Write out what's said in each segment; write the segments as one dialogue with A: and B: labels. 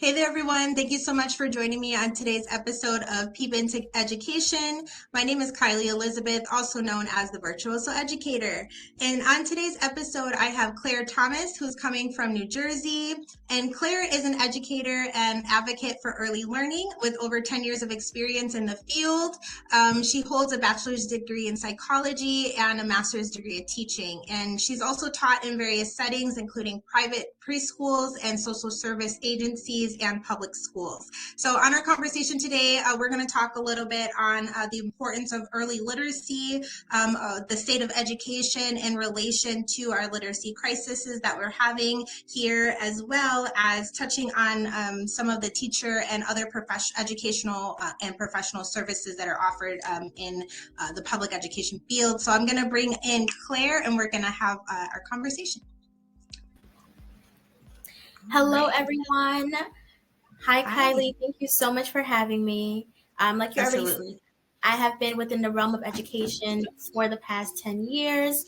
A: Hey there, everyone. Thank you so much for joining me on today's episode of Peep into Education. My name is Kylie Elizabeth, also known as the Virtuoso Educator. And on today's episode, I have Claire Thomas, who's coming from New Jersey. And Claire is an educator and advocate for early learning with over 10 years of experience in the field. She holds a bachelor's degree in psychology and a master's degree in teaching. And she's also taught in various settings, including private preschools and social service agencies and public schools. So on our conversation today, we're going to talk a little bit on the importance of early literacy, the state of education in relation to our literacy crises that we're having here, as well as touching on some of the teacher and other educational and professional services that are offered in the public education field. So I'm going to bring in Claire and we're going to have our conversation.
B: Hello, everyone. Hi, Kylie. Thank you so much for having me. Like you already said, I have been within the realm of education for the past 10 years.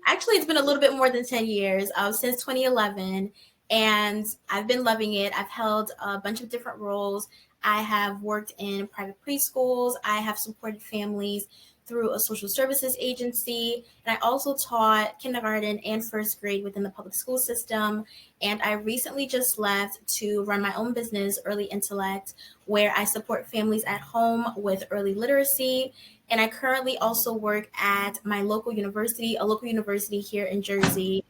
B: Actually, it's been a little bit more than 10 years, since 2011, and I've been loving it. I've held a bunch of different roles. I have worked in private preschools. I have supported families through a social services agency. And I also taught kindergarten and first grade within the public school system. And I recently just left to run my own business, Early Intellect, where I support families at home with early literacy. And I currently also work at my local university, a local university here in Jersey,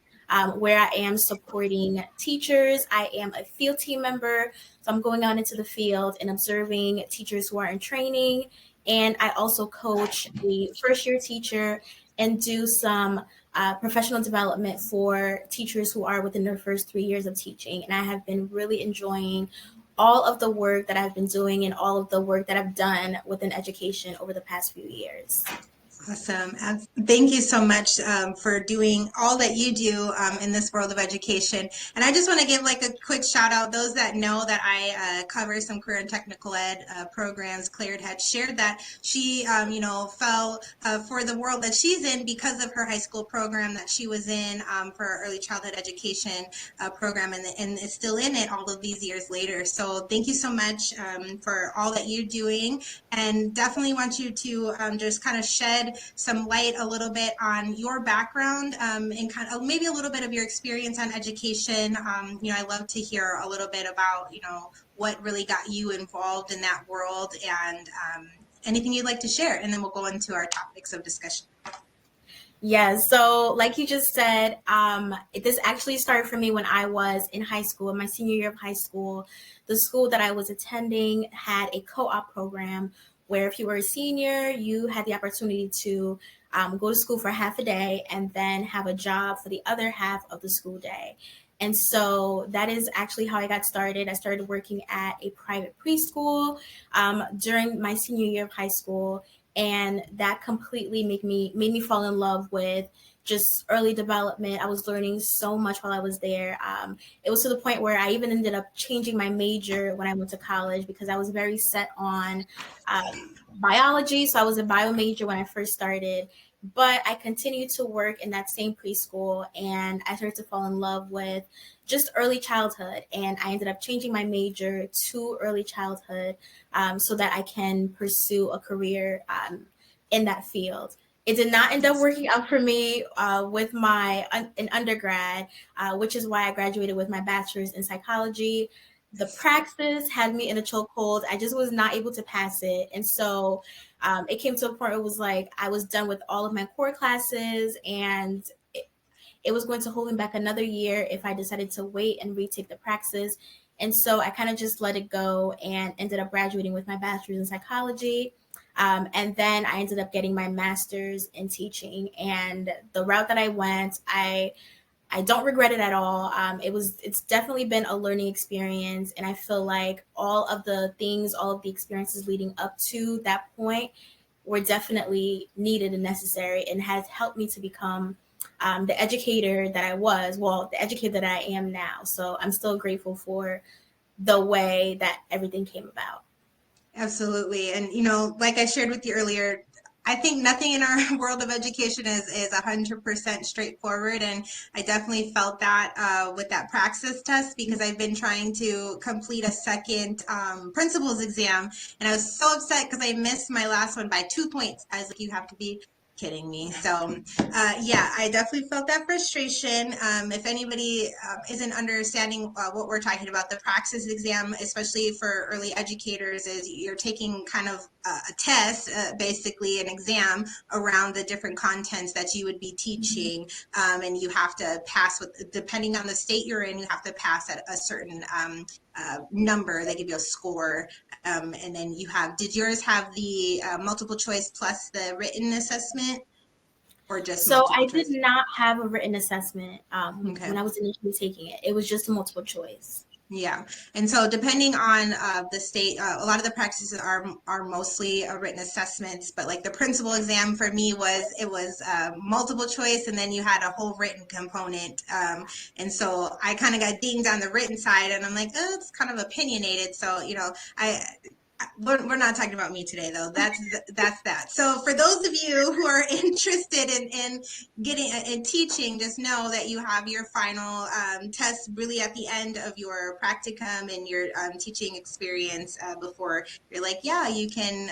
B: where I am supporting teachers. I am a field team member, so I'm going out into the field and observing teachers who are in training. And I also coach the first-year teacher and do some professional development for teachers who are within their first 3 years of teaching. And I have been really enjoying all of the work that I've been doing and all of the work that I've done within education over the past few years.
A: Awesome. Thank you so much for doing all that you do in this world of education. And I just want to give like a quick shout out. Those that know that I cover some career and technical ed programs, Claire had shared that she, fell for the world that she's in because of her high school program that she was in for her early childhood education program, and is still in it all of these years later. So thank you so much for all that you're doing, and definitely want you to just kind of shed some light a little bit on your background and kind of maybe a little bit of your experience on education. I love to hear a little bit about, what really got you involved in that world, and anything you'd like to share, and then we'll go into our topics of discussion.
B: Yeah, so like you just said, this actually started for me when I was in high school, in my senior year of high school. The school that I was attending had a co-op program where if you were a senior, you had the opportunity to go to school for half a day and then have a job for the other half of the school day. And so that is actually how I got started. I started working at a private preschool during my senior year of high school. And that completely made me fall in love with just early development. I was learning so much while I was there. It was to the point where I even ended up changing my major when I went to college because I was very set on biology. So I was a bio major when I first started, but I continued to work in that same preschool and I started to fall in love with just early childhood. And I ended up changing my major to early childhood so that I can pursue a career in that field. It did not end up working out for me with in undergrad, which is why I graduated with my bachelor's in psychology. The praxis had me in a chokehold. I just was not able to pass it. And so it came to a point where it was like I was done with all of my core classes, and it was going to hold me back another year if I decided to wait and retake the praxis. And so I kind of just let it go and ended up graduating with my bachelor's in psychology. And then I ended up getting my master's in teaching, and the route that I went, I don't regret it at all. It's definitely been a learning experience. And I feel like all of the experiences leading up to that point were definitely needed and necessary, and has helped me to become the educator that I was, the educator that I am now. So I'm still grateful for the way that everything came about.
A: Absolutely. And, like I shared with you earlier, I think nothing in our world of education is 100% straightforward, and I definitely felt that with that praxis test because I've been trying to complete a second principals exam, and I was so upset because I missed my last one by 2 points. I was like, you have to be kidding me. So yeah, I definitely felt that frustration. If anybody isn't understanding what we're talking about, the praxis exam, especially for early educators, is you're taking kind of a test, basically an exam around the different contents that you would be teaching, and you have to pass with, depending on the state you're in, you have to pass at a certain number. They give you a score, and then you have, did yours have the multiple choice plus the written assessment or just
B: So I
A: multiple
B: did
A: choice?
B: not have a written assessment
A: Okay.
B: when I was initially taking it. It was just a multiple choice.
A: Yeah, and so depending on the state, a lot of the practices are mostly written assessments, but like the principal exam for me was it was multiple choice, and then you had a whole written component. And so I kind of got dinged on the written side, and I'm like, oh, it's kind of opinionated. So we're not talking about me today though. That's that. So for those of you who are interested in getting in teaching, just know that you have your final test really at the end of your practicum and your teaching experience before you're like, yeah, you can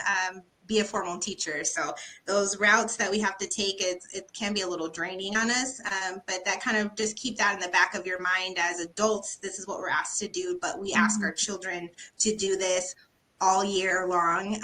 A: be a formal teacher. So those routes that we have to take, it can be a little draining on us, but that kind of just keep that in the back of your mind as adults. This is what we're asked to do, but we ask our children to do this all year long.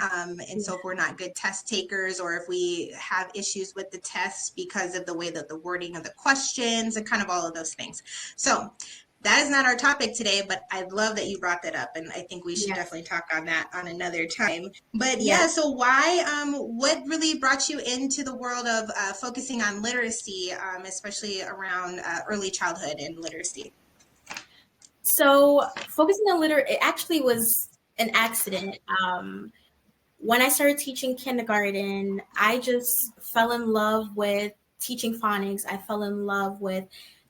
A: And so if we're not good test takers, or if we have issues with the tests because of the way that the wording of the questions and kind of all of those things. So that is not our topic today, but I love that you brought that up. And I think we should
B: Yes.
A: definitely talk on that on another time. But yeah,
B: Yes.
A: so why, what really brought you into the world of focusing on literacy, especially around early childhood and literacy?
B: So focusing on it actually was an accident. When I started teaching kindergarten, I just fell in love with teaching phonics. I fell in love with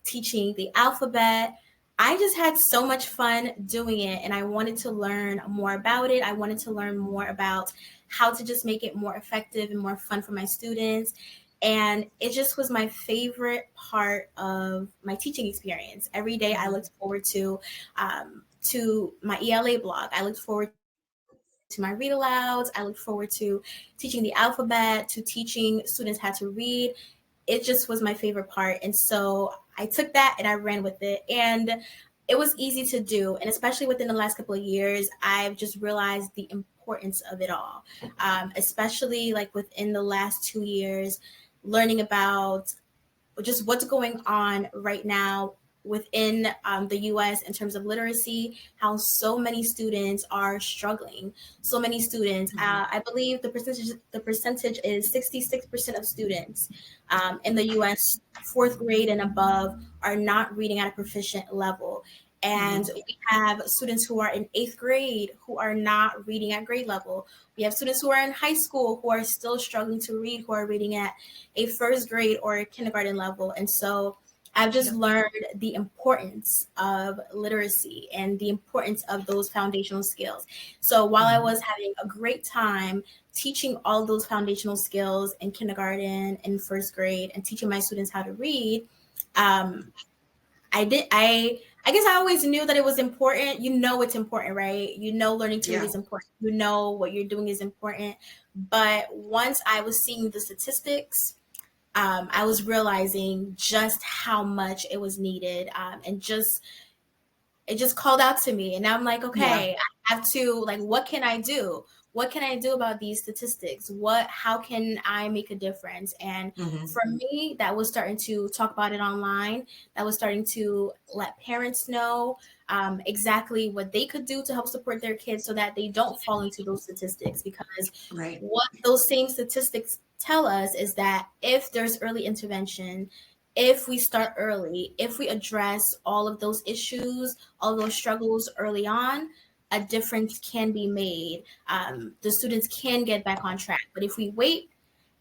B: teaching the alphabet. I just had so much fun doing it, and I wanted to learn more about it. I wanted to learn more about how to just make it more effective and more fun for my students. And it just was my favorite part of my teaching experience. Every day I looked forward to my ELA block. I looked forward to my read alouds. I looked forward to teaching the alphabet, to teaching students how to read. It just was my favorite part. And so I took that and I ran with it. And it was easy to do. And especially within the last couple of years, I've just realized the importance of it all, especially like within the last 2 years, learning about just what's going on right now within the US in terms of literacy, how so many students are struggling. So many students, I believe the percentage is 66% of students in the US, fourth grade and above, are not reading at a proficient level. And we have students who are in eighth grade who are not reading at grade level. We have students who are in high school who are still struggling to read, who are reading at a first grade or a kindergarten level. And so I've just learned the importance of literacy and the importance of those foundational skills. So while I was having a great time teaching all those foundational skills in kindergarten and first grade and teaching my students how to read, um, I guess I always knew that it was important. You know it's important, right? You know learning to read is important. You know what you're doing is important. But once I was seeing the statistics, I was realizing just how much it was needed, and just it just called out to me. And now I'm like,
A: Yeah.
B: okay, I have to, like, what can I do? What can I do about these statistics? How can I make a difference? And for me, that was starting to talk about it online. That was starting to let parents know exactly what they could do to help support their kids so that they don't fall into those statistics. Because
A: Right.
B: what those same statistics tell us is that if there's early intervention, if we start early, if we address all of those issues, all those struggles early on, a difference can be made. The students can get back on track. But if we wait,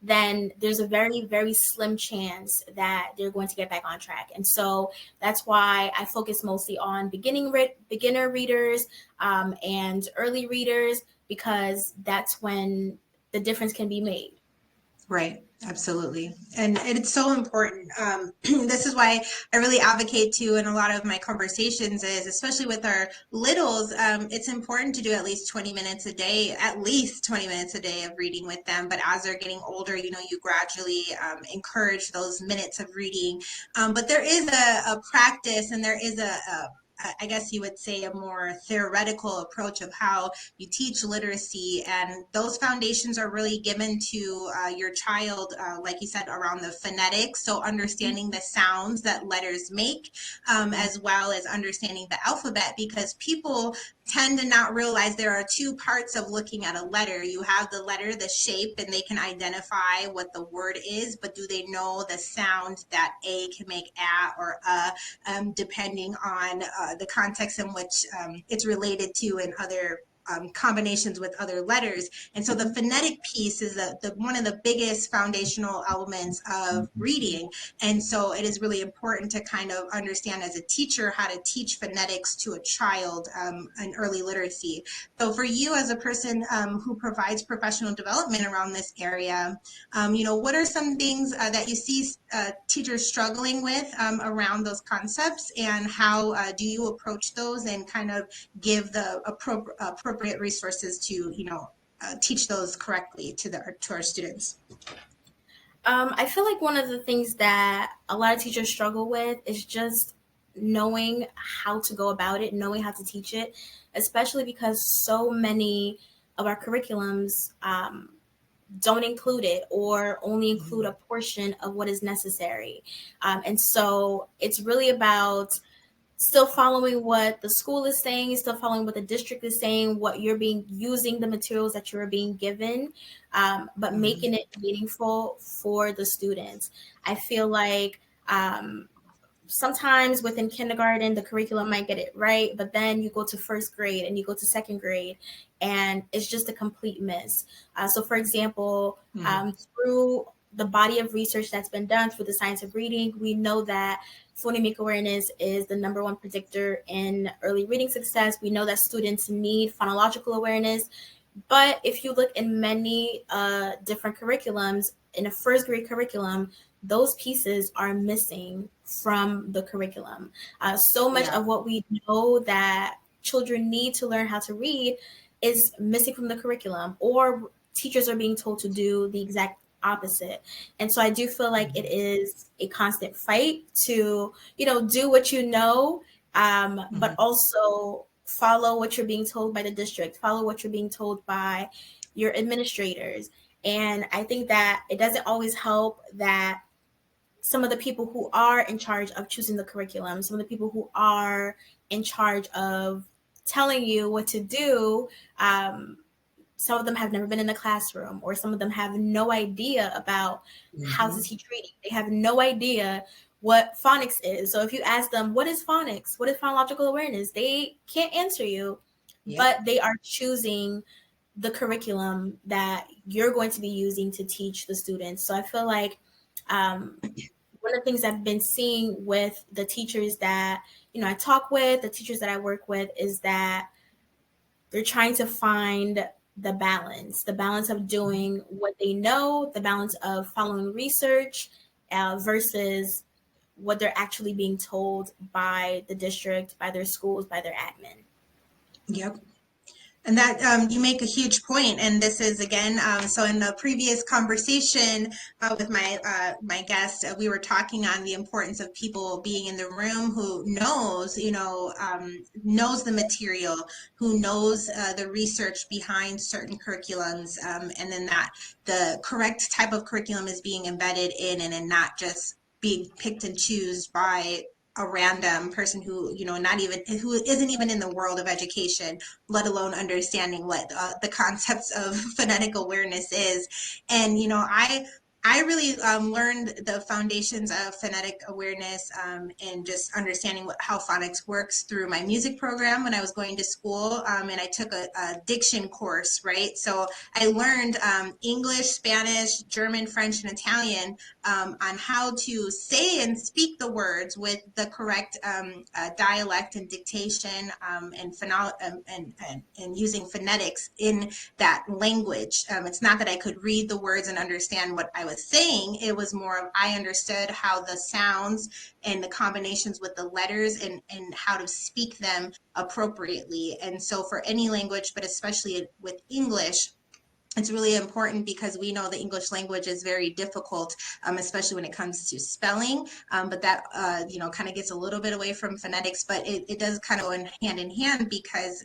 B: then there's a very, very slim chance that they're going to get back on track. And so that's why I focus mostly on beginner readers and early readers, because that's when the difference can be made.
A: Right, absolutely. And it's so important. This is why I really advocate to in a lot of my conversations is, especially with our littles, it's important to do at least 20 minutes a day, at least 20 minutes a day of reading with them. But as they're getting older, you gradually encourage those minutes of reading. But there is a practice and there is I guess you would say a more theoretical approach of how you teach literacy, and those foundations are really given to your child, like you said, around the phonetics, so understanding the sounds that letters make, as well as understanding the alphabet, because people tend to not realize there are two parts of looking at a letter. You have the letter, the shape, and they can identify what the word is, but do they know the sound that a can make a or depending on the context in which it's related to and other combinations with other letters. And so the phonetic piece is one of the biggest foundational elements of reading. And so it is really important to kind of understand as a teacher how to teach phonetics to a child in early literacy. So for you as a person who provides professional development around this area, what are some things that you see teachers struggling with around those concepts, and how do you approach those and kind of give the appropriate resources to, teach those correctly to our students?
B: I feel like one of the things that a lot of teachers struggle with is just knowing how to go about it, knowing how to teach it, especially because so many of our curriculums don't include it or only include a portion of what is necessary. And so it's really about still following what the school is saying, still following what the district is saying, what you're being using the materials that you're being given, but making it meaningful for the students. I feel like sometimes within kindergarten, the curriculum might get it right, but then you go to first grade and you go to second grade, and it's just a complete miss. So, for example, through the body of research that's been done through the science of reading, we know that phonemic awareness is the number one predictor in early reading success. We know that students need phonological awareness. But if you look in many different curriculums, in a first grade curriculum, those pieces are missing from the curriculum. So much of what we know that children need to learn how to read is missing from the curriculum, or teachers are being told to do the exact opposite. And so I do feel like it is a constant fight to, do what you know, but also follow what you're being told by the district, follow what you're being told by your administrators. And I think that it doesn't always help that some of the people who are in charge of choosing the curriculum, some of the people who are in charge of telling you what to do, some of them have never been in a classroom, or some of them have no idea about how to teach reading. They have no idea what phonics is. So if you ask them, what is phonics? What is phonological awareness? They can't answer you, but they are choosing the curriculum that you're going to be using to teach the students. So I feel like one of the things I've been seeing with the teachers that, I talk with, the teachers that I work with, is that they're trying to find the balance of doing what they know, the balance of following research versus what they're actually being told by the district, by their schools, by their admin.
A: Yep. And that you make a huge point, and this is again. So in the previous conversation with my guest, we were talking on the importance of people being in the room who knows, knows the material, who knows the research behind certain curriculums, and then that the correct type of curriculum is being embedded in, and not just being picked and choose by a random person who who isn't even in the world of education, let alone understanding what the concepts of phonetic awareness is. And I I really learned the foundations of phonetic awareness and just understanding how phonics works through my music program when I was going to school. And I took a diction course, right? So I learned English, Spanish, German, French, and Italian on how to say and speak the words with the correct dialect and dictation and using phonetics in that language. It's not that I could read the words and understand what I was saying. It was more of I understood how the sounds and the combinations with the letters and how to speak them appropriately. And so for any language, but especially with English, it's really important because we know the English language is very difficult, especially when it comes to spelling. But that, kind of gets a little bit away from phonetics, but it does kind of go in hand because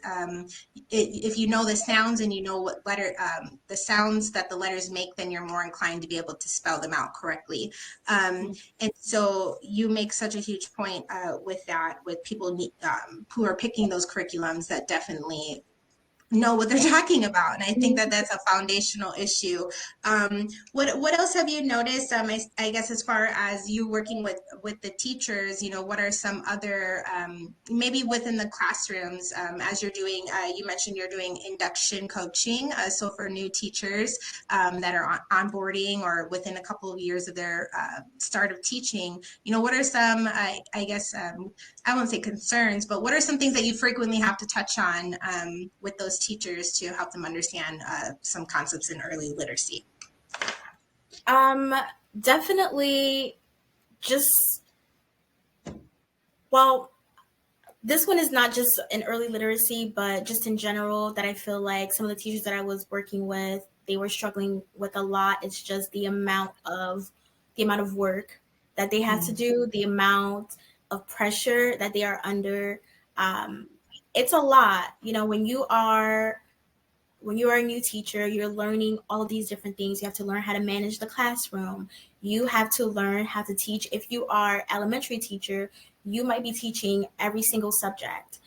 A: if you know the sounds and you know what the sounds that the letters make, then you're more inclined to be able to spell them out correctly. And so you make such a huge point with that, with people who are picking those curriculums that definitely know what they're talking about, and I think that that's a foundational issue. What else have you noticed? I guess as far as you working with the teachers, what are some other maybe within the classrooms as you're doing? You mentioned you're doing induction coaching, so for new teachers that are onboarding or within a couple of years of their start of teaching. What are some? I guess I won't say concerns, but what are some things that you frequently have to touch on with those teachers to help them understand some concepts in early literacy?
B: Um, Definitely just, well, this one is not just in early literacy, but just in general, that I feel like some of the teachers that I was working with, they were struggling with a lot. It's just the amount of work that they have to do, the amount of pressure that they are under. Um, it's a lot, when you are a new teacher, you're learning all these different things. You have to learn how to manage the classroom. You have to learn how to teach. If you are elementary teacher, you might be teaching every single subject,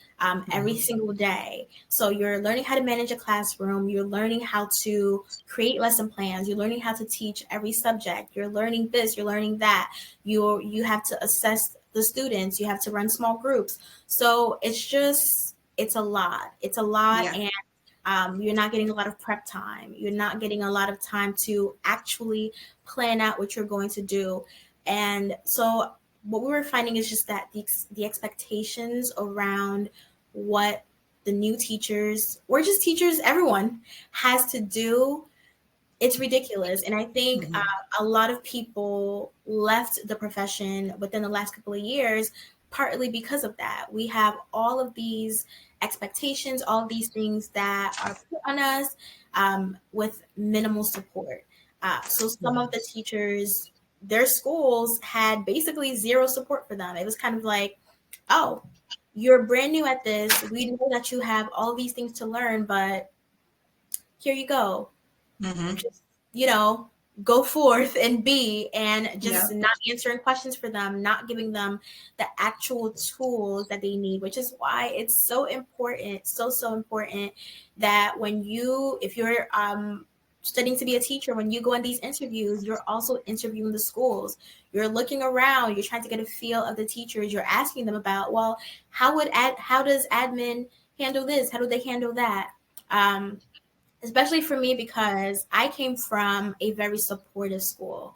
B: every single day. So you're learning how to manage a classroom. You're learning how to create lesson plans. You're learning how to teach every subject. You're learning this. You're learning that. You have to assess the students. You have to run small groups. So it's a lot. It's a lot,
A: Yeah.
B: and you're not getting a lot of prep time. You're not getting a lot of time to actually plan out what you're going to do. And so what we were finding is just that the expectations around what the new teachers, or just teachers, everyone has to do, it's ridiculous. And I think a lot of people left the profession within the last couple of years, partly because of that. We have all of these expectations, all of these things that are put on us with minimal support. So some of the teachers, their schools had basically zero support for them. It was kind of like, oh, you're brand new at this. We know that you have all these things to learn, but here you go,
A: Mm-hmm.
B: just, go forth and be, and just
A: Yeah.
B: not answering questions for them, not giving them the actual tools that they need, which is why it's so important, so important, that if you're studying to be a teacher, when you go on these interviews, you're also interviewing the schools. You're looking around, you're trying to get a feel of the teachers. You're asking them about, well, how does admin handle this? How do they handle that? Especially for me, because I came from a very supportive school.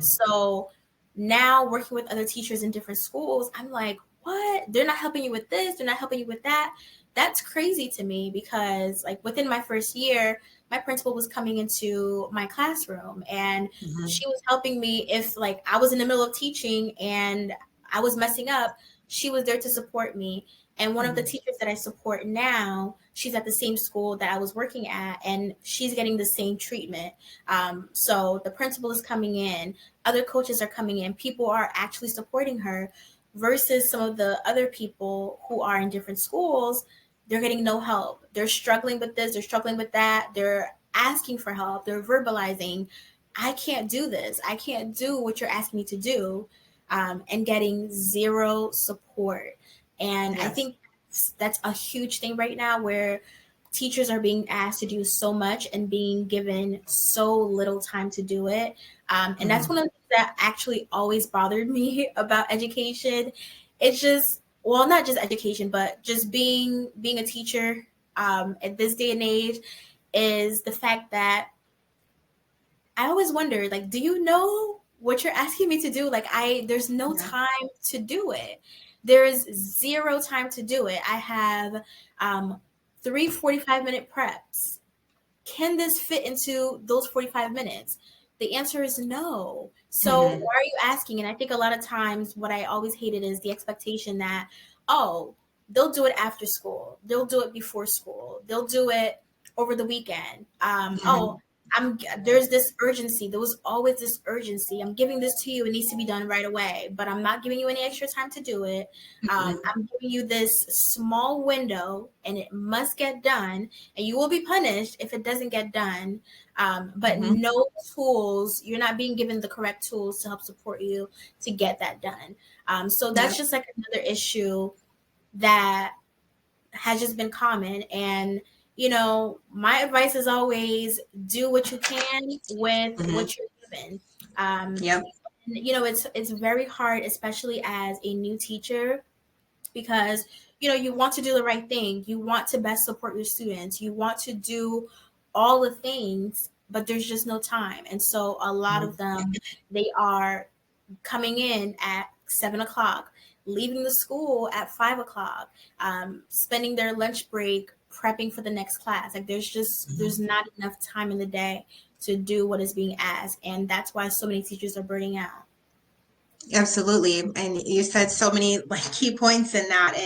B: So now working with other teachers in different schools, I'm like, what? They're not helping you with this. They're not helping you with that. That's crazy to me, because like within my first year, my principal was coming into my classroom, and she was helping me. If like I was in the middle of teaching and I was messing up, she was there to support me. And one of the teachers that I support now, she's at the same school that I was working at, and she's getting the same treatment. So the principal is coming in, other coaches are coming in, people are actually supporting her, versus some of the other people who are in different schools. They're getting no help. They're struggling with this, they're struggling with that. They're asking for help. They're verbalizing, I can't do this. I can't do what you're asking me to do, and getting zero support. And I
A: Yes.
B: think that's a huge thing right now, where teachers are being asked to do so much and being given so little time to do it. And that's one of the things that actually always bothered me about education. It's just, well, not just education, but just being a teacher at this day and age, is the fact that I always wonder, like, do you know what you're asking me to do? Like, there's no
A: Yeah.
B: time to do it. There's zero time to do it. I have three 45-minute preps. Can this fit into those 45 minutes? The answer is no. So
A: Mm-hmm.
B: why are you asking? And I think a lot of times what I always hated is the expectation that, oh, they'll do it after school. They'll do it before school. They'll do it over the weekend.
A: Mm-hmm.
B: There's this urgency. There was always this urgency. I'm giving this to you. It needs to be done right away, but I'm not giving you any extra time to do it. I'm giving you this small window and it must get done, and you will be punished if it doesn't get done. But
A: Mm-hmm.
B: no tools, you're not being given the correct tools to help support you to get that done. So that's
A: Yep.
B: just like another issue that has just been common. And, my advice is always do what you can with
A: Mm-hmm.
B: what you're given. Um,
A: Yep.
B: it's very hard, especially as a new teacher, because you want to do the right thing, you want to best support your students, you want to do all the things, but there's just no time. And so a lot of them, they are coming in at 7 o'clock, leaving the school at 5 o'clock, spending their lunch break prepping for the next class. Like there's not enough time in the day to do what is being asked, and that's why so many teachers are burning out.
A: Absolutely. And you said so many like key points in that.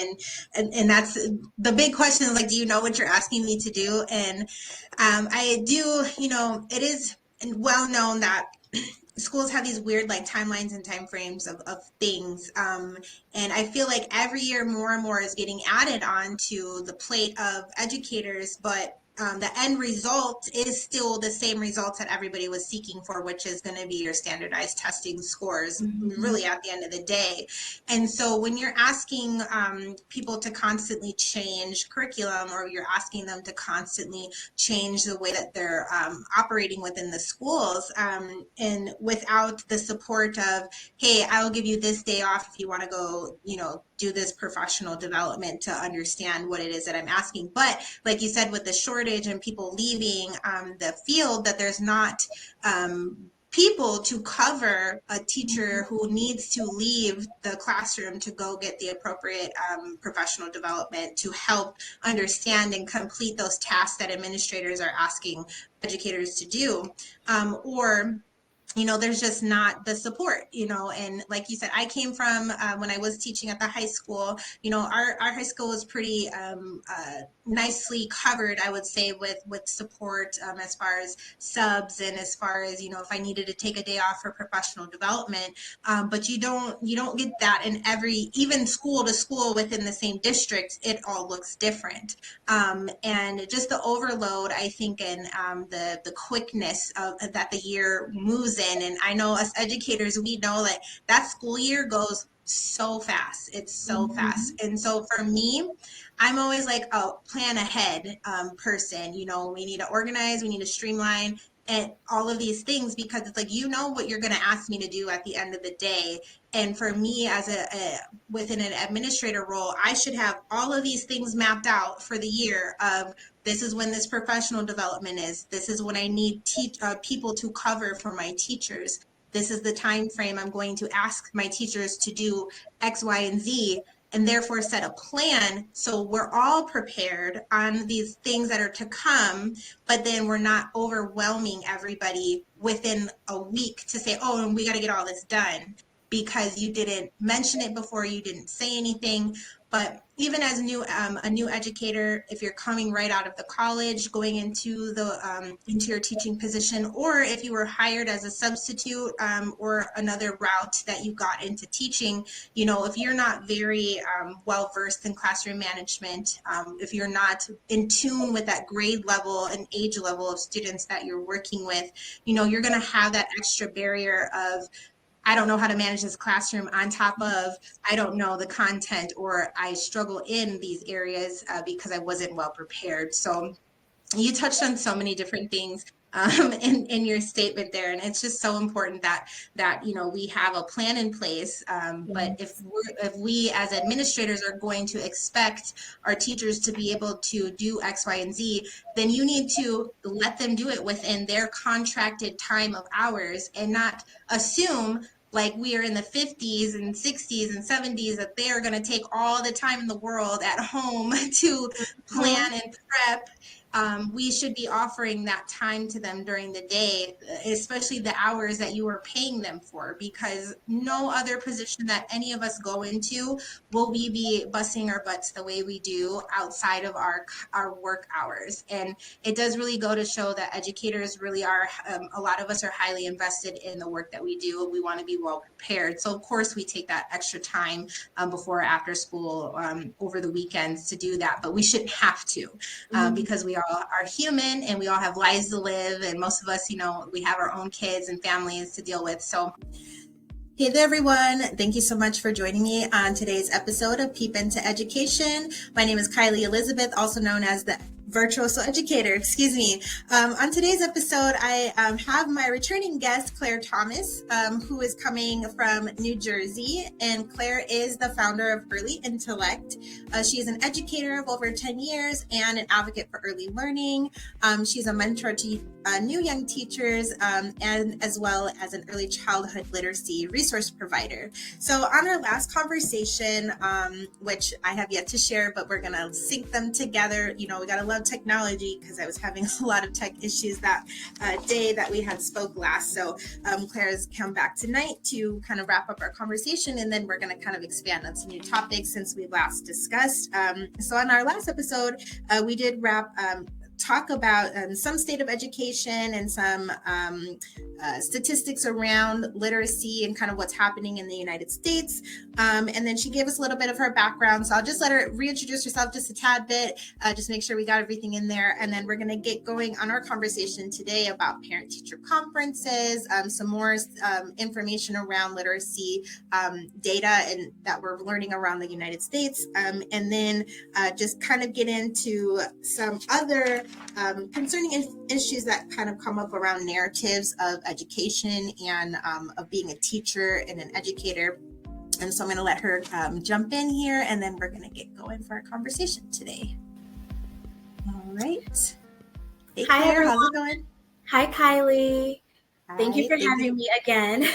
A: And that's the big question is like, do you know what you're asking me to do? And I do, it is well known that schools have these weird like timelines and time frames of things. And I feel like every year more and more is getting added on to the plate of educators, but the end result is still the same results that everybody was seeking for, which is going to be your standardized testing scores,
B: Mm-hmm.
A: really at the end of the day. And so when you're asking people to constantly change curriculum, or you're asking them to constantly change the way that they're operating within the schools, and without the support of, hey, I'll give you this day off if you want to go, do this professional development to understand what it is that I'm asking. But like you said, with the shortage and people leaving the field, that there's not people to cover a teacher who needs to leave the classroom to go get the appropriate professional development to help understand and complete those tasks that administrators are asking educators to do, or there's just not the support, and like you said, I came from when I was teaching at the high school, our high school was pretty nicely covered, I would say, with support, as far as subs, and as far as, if I needed to take a day off for professional development. But you don't get that in every, even school to school within the same district, it all looks different. And just the overload, I think, and the quickness of that the year moves in. And I know us educators, we know that school year goes so fast. It's so
B: Mm-hmm.
A: fast. And so for me, I'm always like a plan ahead person. We need to organize, we need to streamline, and all of these things, because it's like, what you're going to ask me to do at the end of the day. And for me, as within an administrator role, I should have all of these things mapped out for the year of, this is when this professional development is. This is when I need people to cover for my teachers. This is the time frame I'm going to ask my teachers to do X, Y, and Z, and therefore set a plan so we're all prepared on these things that are to come, but then we're not overwhelming everybody within a week to say, oh, and we got to get all this done because you didn't mention it before, you didn't say anything. But even as a new educator, if you're coming right out of the college, going into into your teaching position, or if you were hired as a substitute, or another route that you got into teaching, if you're not very well versed in classroom management, if you're not in tune with that grade level and age level of students that you're working with, you're going to have that extra barrier of, I don't know how to manage this classroom on top of I don't know the content, or I struggle in these areas because I wasn't well prepared. So you touched on so many different things in your statement there, and it's just so important that we have a plan in place. But if we as administrators are going to expect our teachers to be able to do X, Y, and Z, then you need to let them do it within their contracted time of hours, and not assume like we are in the 50s and 60s and 70s that they are going to take all the time in the world at home to plan and prep. We should be offering that time to them during the day, especially the hours that you are paying them for, because no other position that any of us go into will we be busting our butts the way we do outside of our work hours. And it does really go to show that educators really are, a lot of us are highly invested in the work that we do. We want to be well prepared. So of course we take that extra time before or after school, over the weekends to do that, but we shouldn't have to, because we all are human and we all have lives to live. And most of us, we have our own kids and families to deal with. So hey there, everyone. Thank you so much for joining me on today's episode of Peep Into Education. My name is Kylie Elizabeth, also known as the Virtuoso Educator, excuse me. On today's episode, I have my returning guest, Claire Thomas, who is coming from New Jersey. And Claire is the founder of Early Intellect. She is an educator of over 10 years and an advocate for early learning. She's a mentor to new young teachers, and as well as an early childhood literacy resource provider. So on our last conversation, which I have yet to share, but we're gonna sync them together. We gotta love technology, because I was having a lot of tech issues that day that we had spoke last. So Claire's come back tonight to kind of wrap up our conversation, and then we're gonna kind of expand on some new topics since we last discussed. So on our last episode, we did talk about some state of education and some statistics around literacy and kind of what's happening in the United States. And then she gave us a little bit of her background. So I'll just let her reintroduce herself just a tad bit, just make sure we got everything in there. And then we're going to get going on our conversation today about parent-teacher conferences, some more information around literacy data and that we're learning around the United States. And then just kind of get into some other concerning issues that kind of come up around narratives of education and of being a teacher and an educator. And so I'm going to let her jump in here, and then we're going to get going for our conversation today. All right. Hey,
B: Hi,
A: Claire,
B: everyone.
A: how's it going?
B: Hi, Kylie. Thank you for having me again.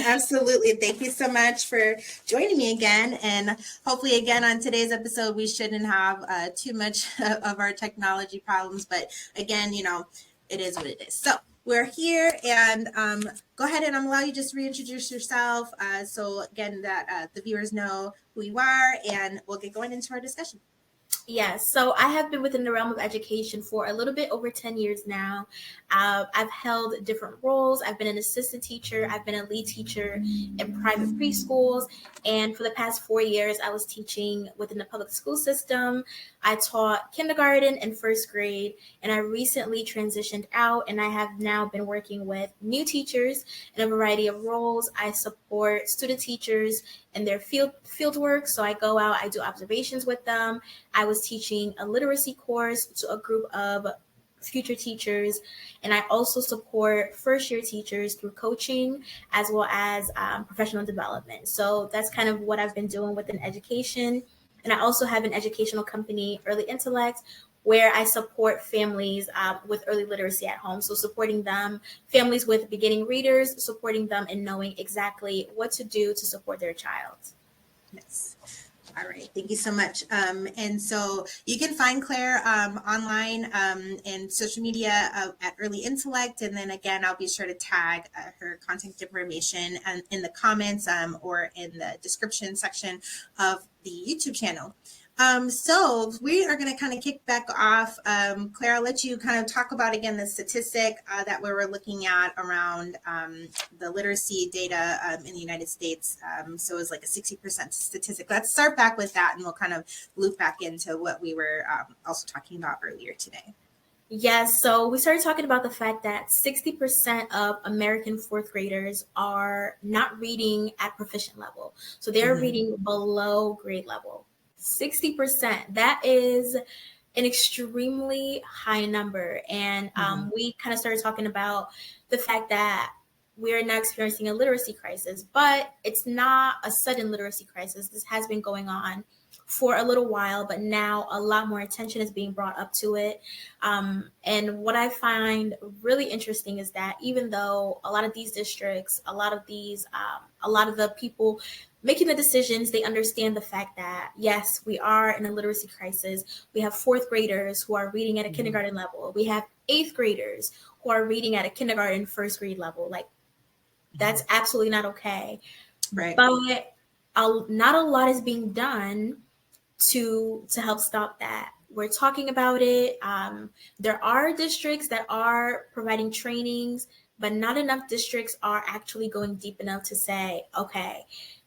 A: Absolutely. Thank you so much for joining me again. And hopefully, again, on today's episode, we shouldn't have too much of our technology problems. But again, it is what it is. So we're here, and go ahead and allow you just reintroduce yourself. So again, that the viewers know who you are, and we'll get going into our discussion.
B: Yes, so I have been within the realm of education for a little bit over 10 years now. I've held different roles. I've been an assistant teacher. I've been a lead teacher in private preschools. And for the past 4 years, I was teaching within the public school system. I taught kindergarten and first grade, and I recently transitioned out, and I have now been working with new teachers in a variety of roles. I support student teachers in their field work. So I go out, I do observations with them. I was teaching a literacy course to a group of future teachers, and I also support first year teachers through coaching as well as professional development. So that's kind of what I've been doing within education. And I also have an educational company, Early Intellect, where I support families with early literacy at home. So supporting them, families with beginning readers, supporting them in knowing exactly what to do to support their child.
A: Yes. All right. Thank you so much. And so you can find Claire online and social media at Early Intellect. And then again, I'll be sure to tag her contact information in the comments or in the description section of the YouTube channel. So we are going to kind of kick back off. Claire, I'll let you kind of talk about again the statistic that we were looking at around the literacy data in the United States. So it was like a 60% statistic. Let's start back with that, and we'll kind of loop back into what we were also talking about earlier today.
B: Yes, so we started talking about the fact that 60% of American fourth graders are not reading at proficient level. So they're
A: Mm-hmm.
B: reading below grade level. 60%. That is an extremely high number. And
A: Mm-hmm.
B: we kind of started talking about the fact that we're now experiencing a literacy crisis, but it's not a sudden literacy crisis. This has been going on for a little while, but now a lot more attention is being brought up to it. And what I find really interesting is that even though a lot of these districts, a lot of the people making the decisions, they understand the fact that yes, we are in a literacy crisis. We have fourth graders who are reading at a
A: Mm-hmm.
B: kindergarten level. We have eighth graders who are reading at a kindergarten first grade level. Like that's absolutely not okay.
A: Right.
B: But not a lot is being done to help stop that. We're talking about it. There are districts that are providing trainings, but not enough districts are actually going deep enough to say, okay,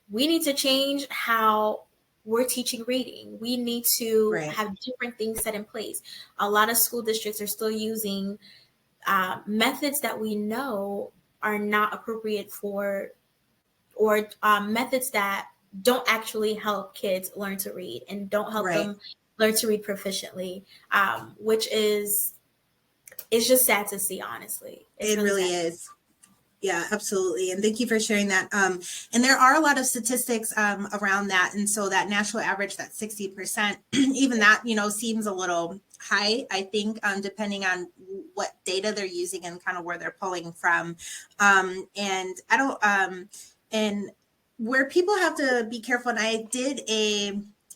B: we need to change how we're teaching reading. We need to
A: Right.
B: have different things set in place. A lot of school districts are still using methods that we know are not appropriate for, or methods that don't actually help kids learn to read and don't help
A: Right.
B: them learn to read proficiently, which is it's just sad to see. Honestly, it's
A: It
B: really
A: really
B: sad.
A: is. Yeah, absolutely. And thank you for sharing that. And there are a lot of statistics around that. And so that national average, that 60%, even that, seems a little high, I think, depending on what data they're using and kind of where they're pulling from. And I don't, and where people have to be careful, and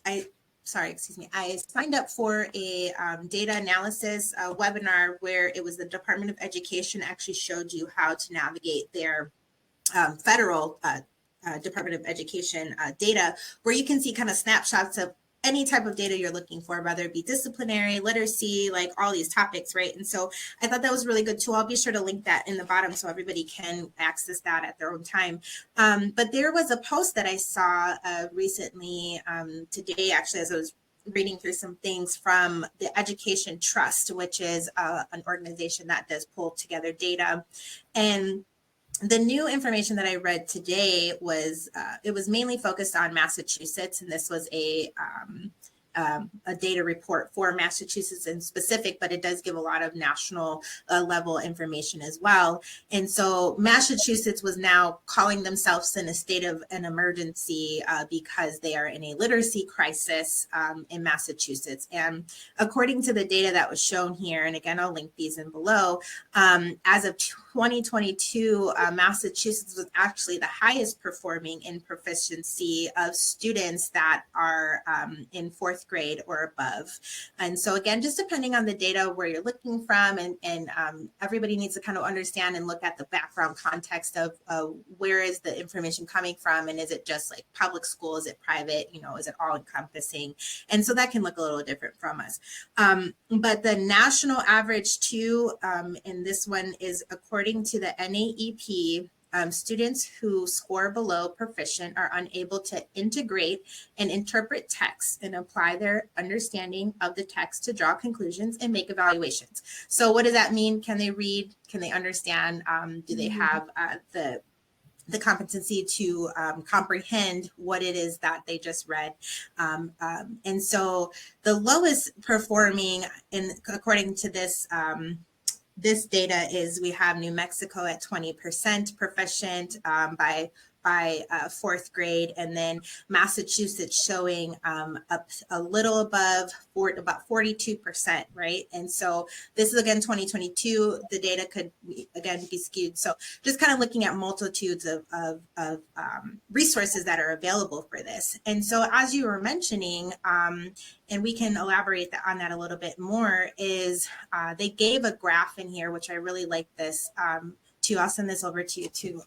A: I, sorry, excuse me, I signed up for a data analysis webinar where it was the Department of Education actually showed you how to navigate their federal Department of Education data, where you can see kind of snapshots of any type of data you're looking for, whether it be disciplinary, literacy, like all these topics, right? And so I thought that was really good too. I'll be sure to link that in the bottom so everybody can access that at their own time. But there was a post that I saw recently, today, actually, as I was reading through some things from the Education Trust, which is an organization that does pull together data. And the new information that I read today was it was mainly focused on Massachusetts, and this was a data report for Massachusetts in specific, but it does give a lot of national level information as well. And so Massachusetts was now calling themselves in a state of an emergency because they are in a literacy crisis in Massachusetts. And according to the data that was shown here, and again, I'll link these in below, as of 2022, Massachusetts was actually the highest performing in proficiency of students that are in fourth grade or above. And so again, just depending on the data where you're looking from, and everybody needs to kind of understand and look at the background context of where is the information coming from, and is it just like public school, is it private, is it all encompassing? And so that can look a little different from us. But the national average too, and this one is according to the NAEP, students who score below proficient are unable to integrate and interpret text and apply their understanding of the text to draw conclusions and make evaluations. So what does that mean? Can they read? Can they understand? Do they have the competency to comprehend what it is that they just read? And so the lowest performing, according to this data, is we have New Mexico at 20% proficient by fourth grade, and then Massachusetts showing up a little above, about 42%, right? And so this is again 2022. The data could again be skewed. So just kind of looking at multitudes of resources that are available for this. And so as you were mentioning, and we can elaborate on that a little bit more, is they gave a graph in here, which I really like this too. I'll send this over to you too,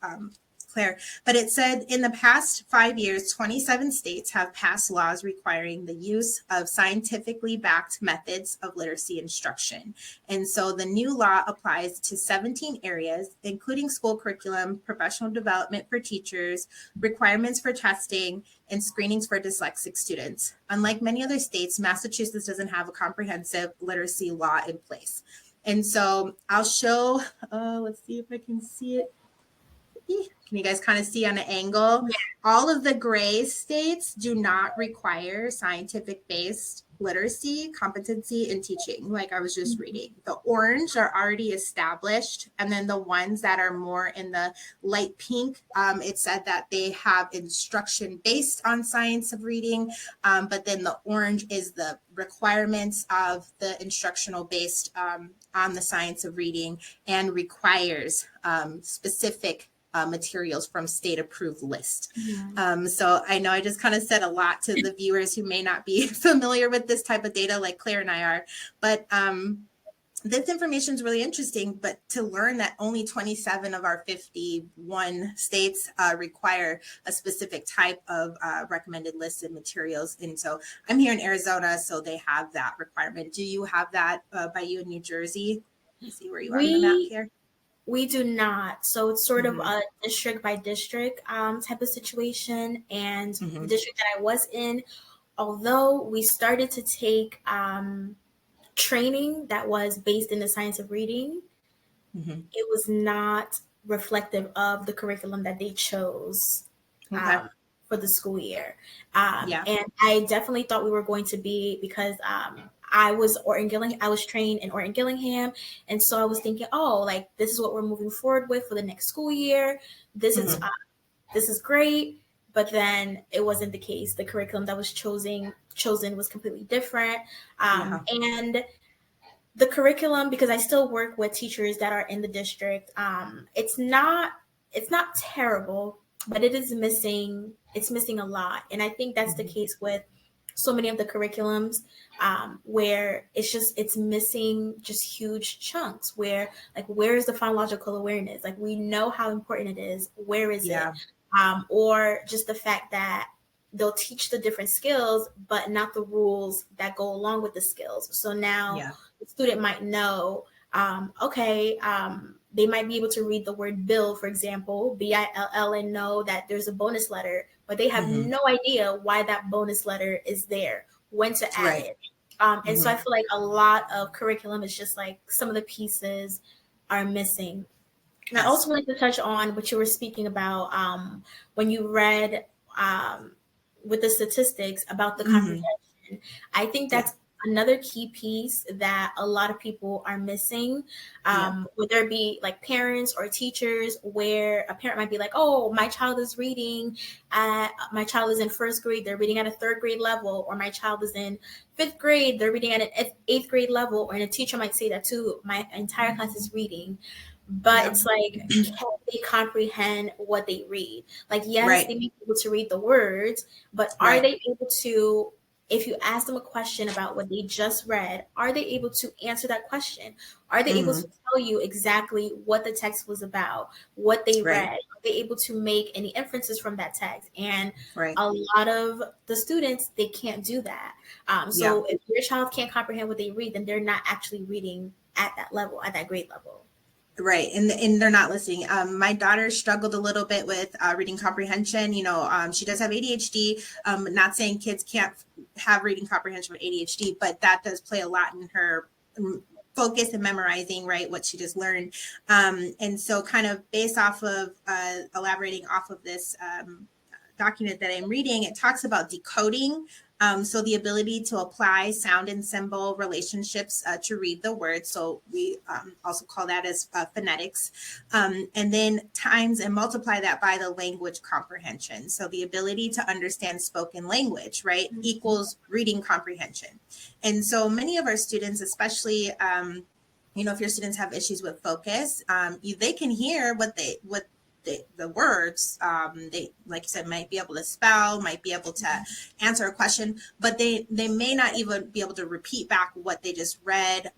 A: Claire. But it said in the past 5 years, 27 states have passed laws requiring the use of scientifically backed methods of literacy instruction. And so the new law applies to 17 areas, including school curriculum, professional development for teachers, requirements for testing, and screenings for dyslexic students. Unlike many other states, Massachusetts doesn't have a comprehensive literacy law in place. And so I'll show, let's see if I can see it. Can you guys kind of see on an angle? All of the gray states do not require scientific based literacy, competency, and teaching, like I was just reading. The orange are already established. And then the ones that are more in the light pink, it said that they have instruction based on science of reading. But then the orange is the requirements of the instructional based on the science of reading and requires specific materials from state approved list. So I know I just kind of said a lot to the viewers who may not be familiar with this type of data like Claire and I are, but this information is really interesting, but to learn that only 27 of our 51 states require a specific type of recommended list of materials. And so I'm here in Arizona, so they have that requirement. Do you have that by you in New Jersey? Let's see where you are on the map here.
B: We do not. So it's sort of a district by district type of situation. And the district that I was in, although we started to take training that was based in the science of reading, it was not reflective of the curriculum that they chose for the school year. And I definitely thought we were going to be, because I was trained in Orton Gillingham. And so I was thinking, oh, like, this is what we're moving forward with for the next school year. This is great. But then it wasn't the case. The curriculum that was chosen was completely different. And the curriculum, because I still work with teachers that are in the district, it's not terrible, but it's missing a lot. And I think that's the case with so many of the curriculums, where it's missing just huge chunks, where, like, where is the phonological awareness? Like, we know how important it is. Where is it? Or just the fact that they'll teach the different skills, but not the rules that go along with the skills. So now the student might know, they might be able to read the word bill, for example, BILL, and know that there's a bonus letter, but they have no idea why that bonus letter is there, when to add it. And so I feel like a lot of curriculum is just like some of the pieces are missing. And I also wanted to touch on what you were speaking about when you read with the statistics about the comprehension. I think that's another key piece that a lot of people are missing, whether it be like parents or teachers, where a parent might be like, oh, my child is reading, my child is in first grade, they're reading at a third grade level, or my child is in fifth grade, they're reading at an eighth grade level, and a teacher might say that too, my entire class is reading. But it's like, can they comprehend what they read? Like, yes, they may be able to read the words, but are they able to, if you ask them a question about what they just read, are they able to answer that question? Are they able to tell you exactly what the text was about, what they read? Are they able to make any inferences from that text? And a lot of the students, they can't do that. So if your child can't comprehend what they read, then they're not actually reading at that level, at that grade level.
A: Right. And they're not listening. My daughter struggled a little bit with reading comprehension. She does have ADHD. Not saying kids can't have reading comprehension with ADHD, but that does play a lot in her focus and memorizing, right, what she just learned. And so kind of based off of elaborating off of this document that I'm reading, it talks about decoding. So the ability to apply sound and symbol relationships to read the word. So we also call that as phonetics. And then times and multiply that by the language comprehension. So the ability to understand spoken language, right, equals reading comprehension. And so many of our students, especially, if your students have issues with focus, they can hear what the words, they, like you said, might be able to spell, might be able to answer a question, but they may not even be able to repeat back what they just read,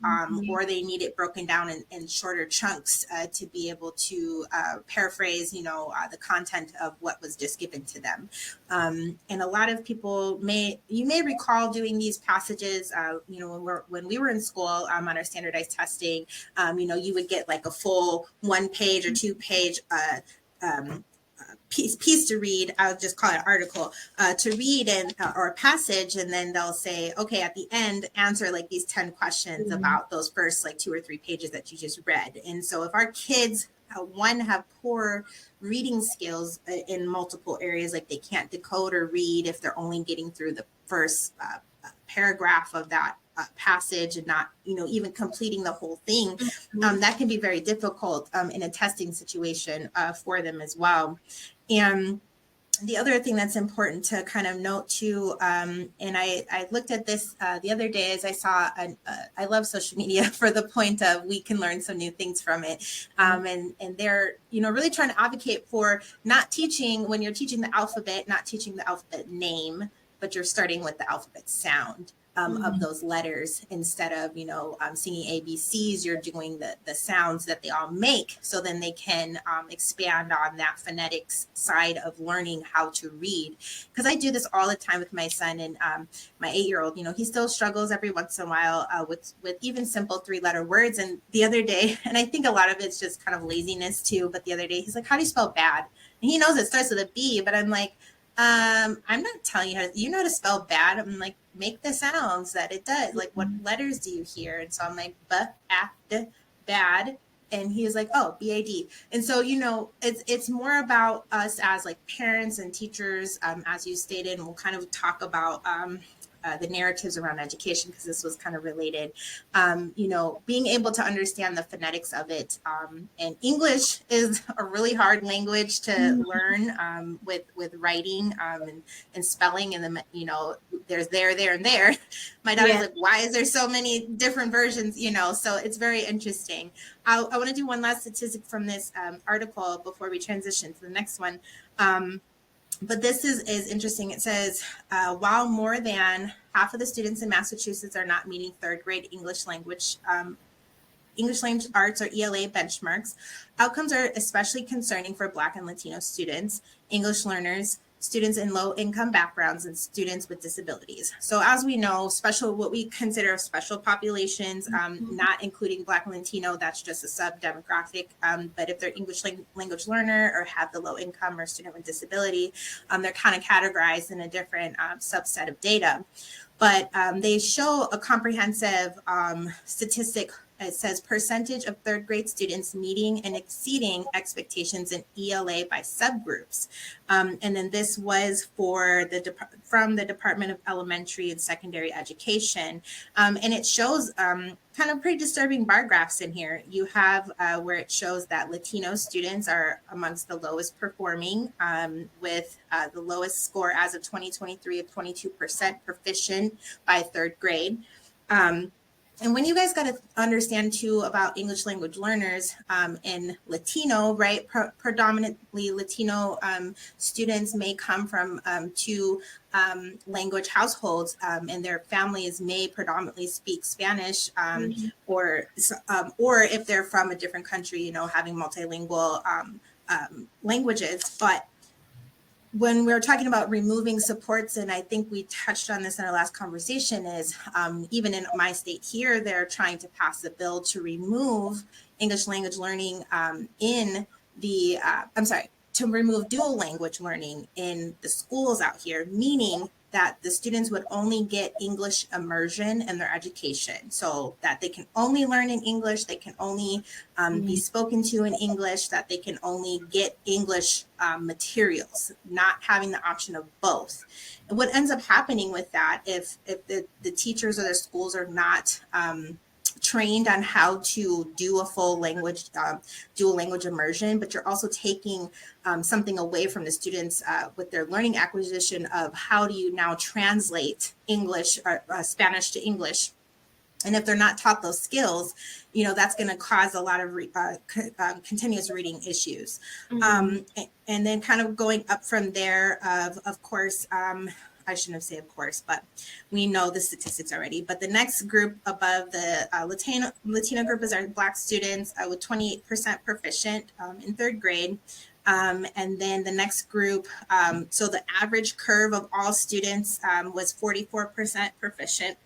A: or they need it broken down in shorter chunks to be able to paraphrase, the content of what was just given to them. And a lot of people may recall doing these passages, when we were in school on our standardized testing, you would get like a full 1 page or 2 page piece to read. I'll just call it an article to read and or a passage, and then they'll say, okay, at the end, answer like these 10 questions about those first like 2 or 3 pages that you just read. And so if our kids one have poor reading skills in multiple areas, like they can't decode or read if they're only getting through the first paragraph of that passage and not, even completing the whole thing, that can be very difficult in a testing situation for them as well. And the other thing that's important to kind of note too, and I looked at this the other day as I saw, I love social media for the point of we can learn some new things from it. And they're, really trying to advocate for not teaching, when you're teaching the alphabet, not teaching the alphabet name, but you're starting with the alphabet sound. Of those letters instead of, singing ABCs, you're doing the sounds that they all make. So then they can expand on that phonetics side of learning how to read. Because I do this all the time with my son and my 8-year-old, he still struggles every once in a while with even simple 3-letter words. And the other day, and I think a lot of it's just kind of laziness too, but the other day he's like, how do you spell bad? And he knows it starts with a B, but I'm like, I'm not telling you how to spell bad. I'm like, make the sounds that it does. Like, what letters do you hear? And so I'm like, bad. And he was like, oh, B-A-D. And so, it's more about us as like parents and teachers, as you stated, and we'll kind of talk about the narratives around education, because this was kind of related, being able to understand the phonetics of it. And English is a really hard language to learn with writing and spelling. And then, there's there, and there. My daughter's like, why is there so many different versions? So it's very interesting. I want to do one last statistic from this article before we transition to the next one. But this is interesting. It says, while more than half of the students in Massachusetts are not meeting 3rd grade English language arts or ELA benchmarks, outcomes are especially concerning for Black and Latino students, English learners, students in low-income backgrounds, and students with disabilities. So as we know, what we consider special populations, not including Black and Latino, that's just a sub-demographic. But if they're English language learner or have the low income or student with disability, they're kind of categorized in a different subset of data. But they show a comprehensive statistic. It says percentage of 3rd grade students meeting and exceeding expectations in ELA by subgroups. And then this was from the Department of Elementary and Secondary Education. And it shows kind of pretty disturbing bar graphs in here. You have where it shows that Latino students are amongst the lowest performing, with the lowest score as of 2023 of 22% proficient by 3rd grade. And when you guys got to understand too about English language learners and Latino, right? Predominantly Latino students may come from 2 language households, and their families may predominantly speak Spanish, or if they're from a different country, having multilingual languages. But when we're talking about removing supports, and I think we touched on this in our last conversation, is even in my state here, they're trying to pass a bill to remove English language learning to remove dual language learning in the schools out here, meaning that the students would only get English immersion in their education, so that they can only learn in English, they can only be spoken to in English, that they can only get English materials, not having the option of both. And what ends up happening with that, if the teachers or the schools are not trained on how to do a full language, dual language immersion, but you're also taking something away from the students with their learning acquisition of how do you now translate English or Spanish to English. And if they're not taught those skills, that's going to cause a lot of continuous reading issues. And then kind of going up from there, of course, I shouldn't have said of course, but we know the statistics already. But the next group above the Latino group is our Black students with 28% proficient in 3rd grade. And then the next group, so the average curve of all students was 44% proficient.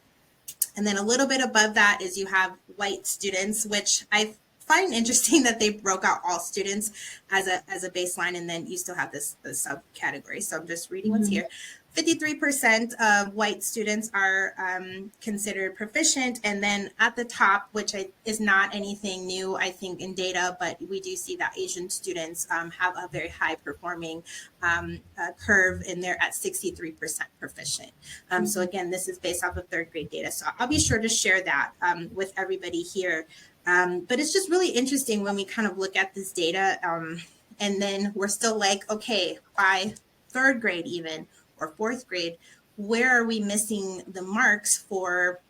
A: And then a little bit above that is you have white students, which I find interesting that they broke out all students as a baseline, and then you still have the subcategory. So I'm just reading what's here. 53% of white students are considered proficient. And then at the top, which is not anything new, I think, in data, but we do see that Asian students have a very high performing curve, and they're at 63% proficient. So again, this is based off of third grade data. So I'll be sure to share that with everybody here. But it's just really interesting when we kind of look at this data, and then we're still like, okay, by third grade even, or fourth grade, where are we missing the marks for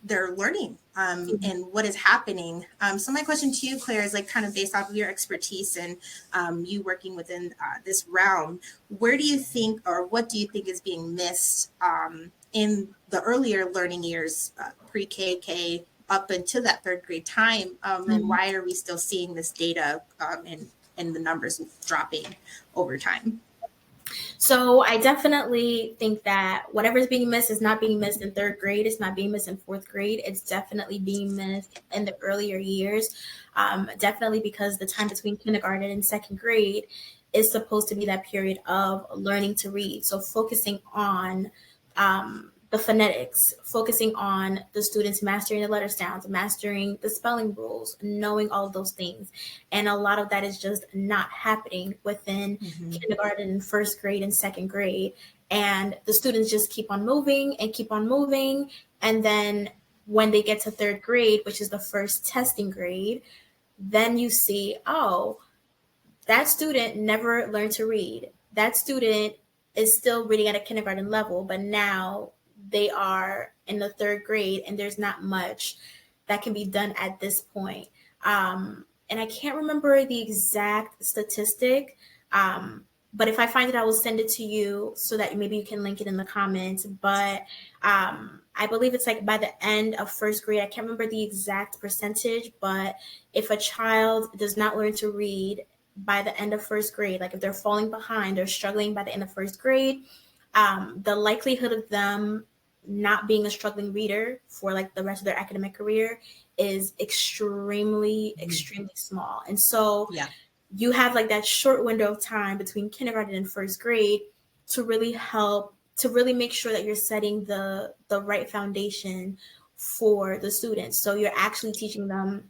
A: their learning and what is happening? So my question to you, Claire, is like kind of based off of your expertise and you working within this realm, where do you think, or what do you think is being missed in the earlier learning years, pre-K, K, up until that third grade time? And why are we still seeing this data and the numbers dropping over time?
B: So I definitely think that whatever's being missed is not being missed in third grade. It's not being missed in fourth grade. It's definitely being missed in the earlier years. Definitely because the time between kindergarten and second grade is supposed to be that period of learning to read. So focusing on the phonetics, focusing on the students mastering the letter sounds, mastering the spelling rules, knowing all of those things. And a lot of that is just not happening within kindergarten and first grade and second grade. And the students just keep on moving and keep on moving. And then when they get to third grade, which is the first testing grade, then you see, oh, that student never learned to read. That student is still reading at a kindergarten level, but now they are in the third grade and there's not much that can be done at this point. And I can't remember the exact statistic, but if I find it, I will send it to you so that maybe you can link it in the comments. But I believe it's like by the end of first grade, I can't remember the exact percentage, but if a child does not learn to read by the end of first grade, like if they're falling behind or struggling by the end of first grade, the likelihood of them not being a struggling reader for like the rest of their academic career is extremely small. And so you have like that short window of time between kindergarten and first grade to really help, to really make sure that you're setting the right foundation for the students. So you're actually teaching them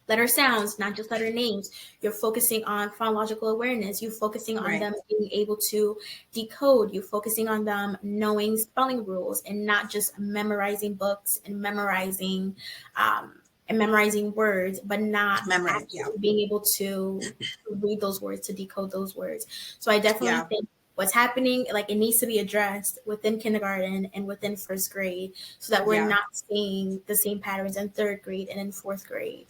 B: letter sounds, not just letter names. You're focusing on phonological awareness. You're focusing on them being able to decode. You're focusing on them knowing spelling rules and not just memorizing books and memorizing words, but not being able to read those words, to decode those words. So I definitely think what's happening, like it needs to be addressed within kindergarten and within first grade so that we're not seeing the same patterns in third grade and in fourth grade.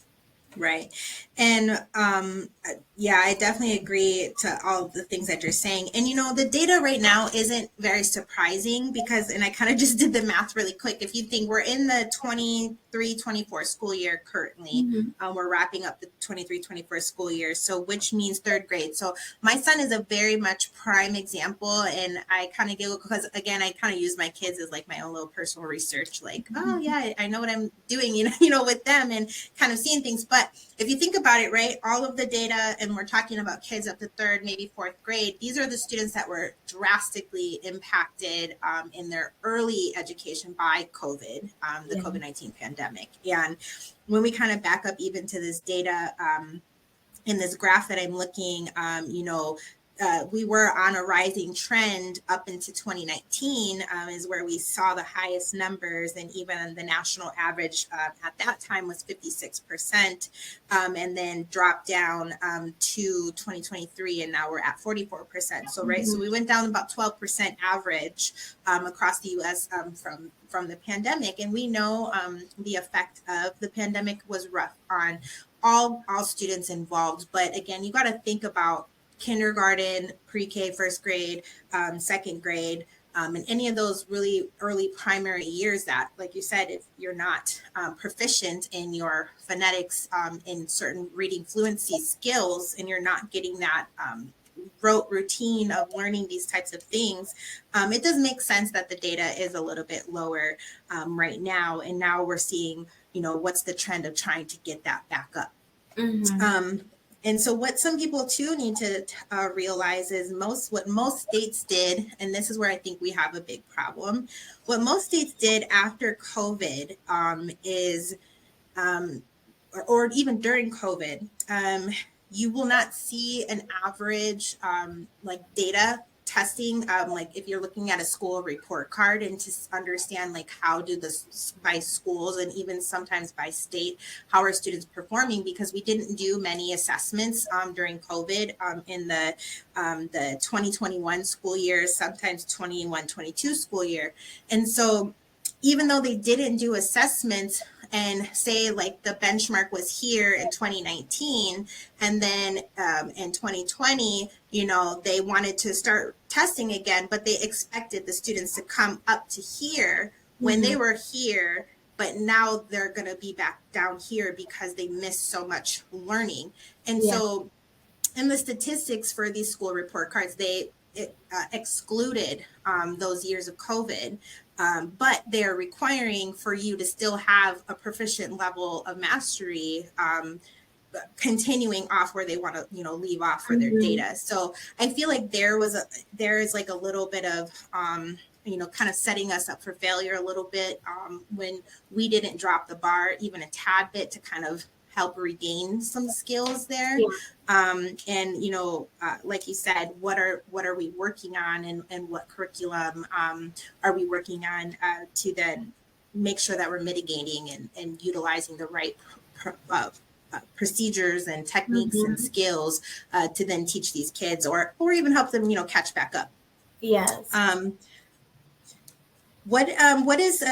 A: Right. And I definitely agree to all of the things that you're saying. And, you know, the data right now isn't very surprising because, and I kind of just did the math really quick. If you think we're in the 23-24 school year currently, we're wrapping up the 23-24 school year. So which means third grade. So my son is a very much prime example. And I kind of giggle because, again, I kind of use my kids as like my own little personal research, like, oh, yeah, I know what I'm doing, you know, with them and kind of seeing things. But if you think about it, right, all of the data, and we're talking about kids up to third, maybe fourth grade, these are the students that were drastically impacted in their early education by COVID, the COVID-19 pandemic. And when we kind of back up even to this data in this graph that I'm looking, we were on a rising trend up into 2019 is where we saw the highest numbers, and even the national average at that time was 56%, and then dropped down to 2023, and now we're at 44%. So so we went down about 12% average across the U.S. From the pandemic, and we know the effect of the pandemic was rough on all students involved. But again, you got to think about kindergarten, pre-K, first grade, second grade, and any of those really early primary years that, like you said, if you're not proficient in your phonetics, in certain reading fluency skills, and you're not getting that rote routine of learning these types of things, it does make sense that the data is a little bit lower right now. And now we're seeing what's the trend of trying to get that back up.
B: Mm-hmm.
A: And so what some people too need to realize is what most states did, and this is where I think we have a big problem. What most states did after COVID is or even during COVID, you will not see an average like data testing, like if you're looking at a school report card and to understand like how do this by schools and even sometimes by state, how are students performing, because we didn't do many assessments during COVID in the 2021 school year, sometimes 21-22 school year. And so even though they didn't do assessments and say like the benchmark was here in 2019 and then in 2020 they wanted to start testing again, but they expected the students to come up to here when they were here, but now they're going to be back down here because they missed so much learning. And
B: Yeah.
A: so in the statistics for these school report cards, they excluded those years of COVID, but they're requiring for you to still have a proficient level of mastery, continuing off where they want to, leave off for their
B: Mm-hmm.
A: data. So I feel like there is like a little bit of, kind of setting us up for failure a little bit when we didn't drop the bar even a tad bit to kind of help regain some skills there.
B: Yeah.
A: And like you said, what are we working on, and what curriculum are we working on to then make sure that we're mitigating and utilizing the right procedures and techniques and
B: Mm-hmm.
A: skills to then teach these kids, or even help them catch back up.
B: Yes.
A: What is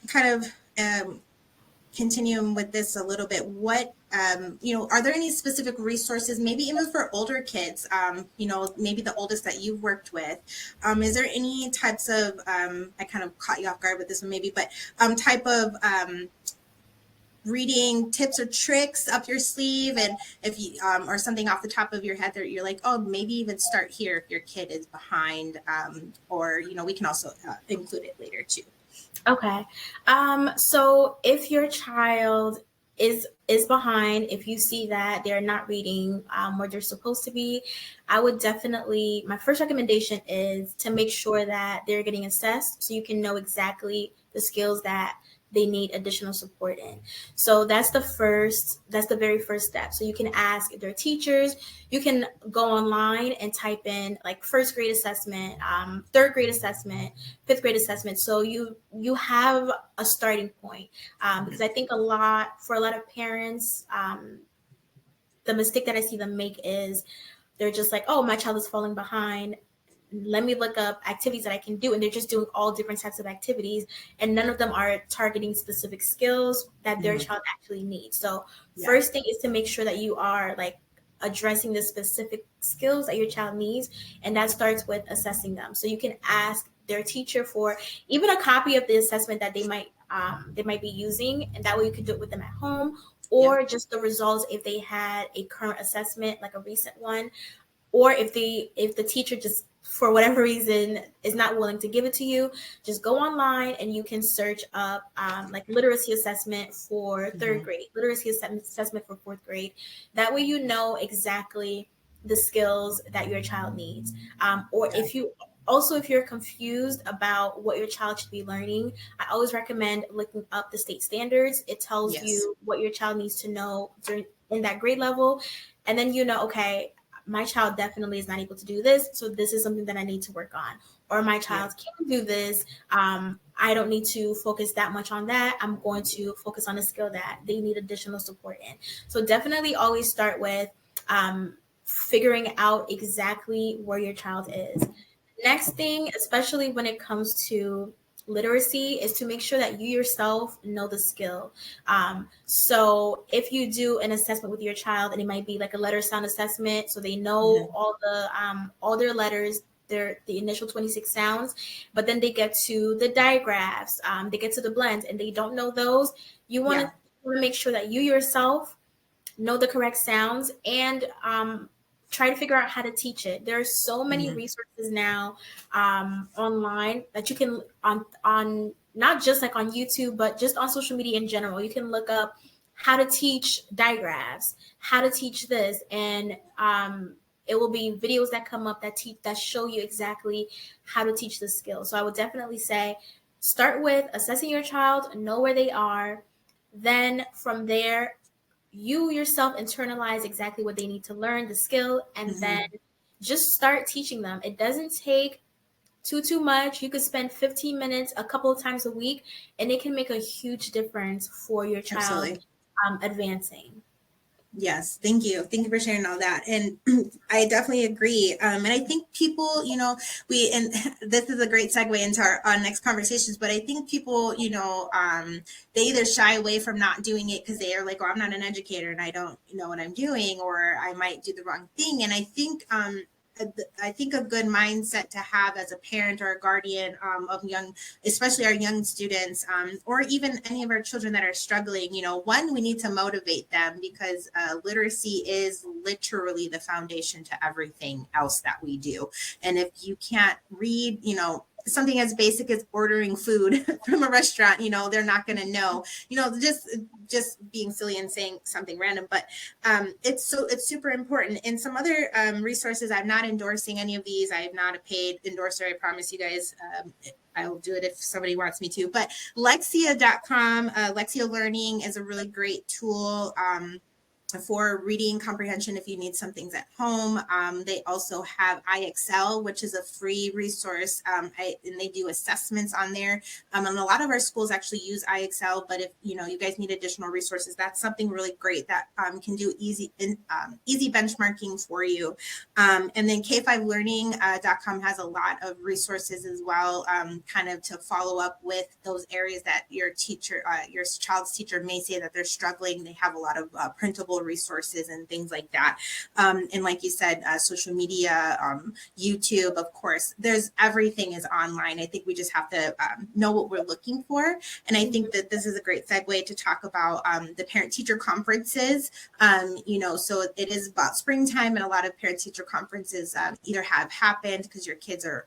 A: kind of continuing with this a little bit, what are there any specific resources, maybe even for older kids, maybe the oldest that you've worked with, is there any types of I kind of caught you off guard with this one maybe, but type of reading tips or tricks up your sleeve, and if you or something off the top of your head that you're like, oh, maybe even start here if your kid is behind, or we can also include it later too.
B: Okay. So if your child is behind, if you see that they're not reading where they're supposed to be, I would definitely, my first recommendation is to make sure that they're getting assessed so you can know exactly the skills that they need additional support in. So that's the very first step. So you can ask their teachers, you can go online and type in like first grade assessment, third grade assessment, fifth grade assessment. So you have a starting point, because I think for a lot of parents, the mistake that I see them make is they're just like, oh, my child is falling behind. Let me look up activities that I can do. And they're just doing all different types of activities. And none of them are targeting specific skills that their child actually needs. So first thing is to make sure that you are like addressing the specific skills that your child needs. And that starts with assessing them. So you can ask their teacher for even a copy of the assessment that they might be using. And that way you can do it with them at home, or just the results if they had a current assessment, like a recent one, or if the teacher just for whatever reason is not willing to give it to you, just go online and you can search up like literacy assessment for third grade, literacy assessment for fourth grade. That way you know exactly the skills that your child needs. Or if you're confused about what your child should be learning, I always recommend looking up the state standards. It tells you what your child needs to know in that grade level. And then okay, my child definitely is not able to do this, so this is something that I need to work on. Or my child can do this. I don't need to focus that much on that. I'm going to focus on a skill that they need additional support in. So definitely always start with figuring out exactly where your child is. Next thing, especially when it comes to literacy, is to make sure that you yourself know the skill. So if you do an assessment with your child, and it might be like a letter sound assessment, so they know all their letters, the initial 26 sounds, but then they get to the digraphs, they get to the blends, and they don't know those. You want to make sure that you yourself know the correct sounds, and try to figure out how to teach it. There are so many resources now online that you can on not just like on YouTube, but just on social media in general. You can look up how to teach digraphs, how to teach this, and it will be videos that come up that show you exactly how to teach the skill. So I would definitely say start with assessing your child, know where they are. Then from there, you yourself internalize exactly what they need to learn, the skill, and then just start teaching them. It doesn't take too much. You could spend 15 minutes a couple of times a week, and it can make a huge difference for your child advancing.
A: Yes, thank you. Thank you for sharing all that. And I definitely agree. And I think people, and this is a great segue into our next conversations, but I think people, they either shy away from not doing it because they are like, oh, I'm not an educator and I don't know what I'm doing, or I might do the wrong thing. And I think a good mindset to have as a parent or a guardian of young, especially our young students, or even any of our children that are struggling, one, we need to motivate them because literacy is literally the foundation to everything else that we do. And if you can't read, something as basic as ordering food from a restaurant, they're not going to know, just being silly and saying something random, but it's super important. And some other resources, I'm not endorsing any of these. I am not a paid endorser. I promise you guys. I will do it if somebody wants me to, but Lexia.com, Lexia Learning is a really great tool for reading comprehension if you need some things at home. They also have iExcel, which is a free resource, and they do assessments on there. And a lot of our schools actually use iExcel, but if you guys need additional resources, that's something really great that can do easy benchmarking for you. And then K5learning.com has a lot of resources as well, kind of to follow up with those areas that your child's teacher may say that they're struggling. They have a lot of printable resources and things like that. And like you said, social media, YouTube, of course, everything is online. I think we just have to know what we're looking for. And I think that this is a great segue to talk about the parent-teacher conferences. So it is about springtime, and a lot of parent-teacher conferences either have happened because your kids are,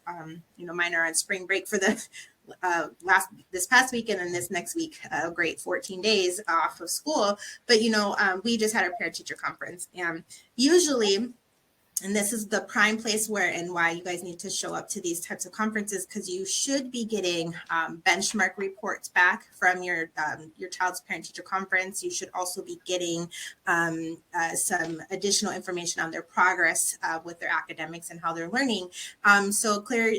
A: mine are on spring break for the this past weekend and this next week, a great 14 days off of school. But, we just had our parent teacher conference, and usually, and this is the prime place why you guys need to show up to these types of conferences, because you should be getting benchmark reports back from your child's parent-teacher conference. You should also be getting some additional information on their progress with their academics and how they're learning. So Claire,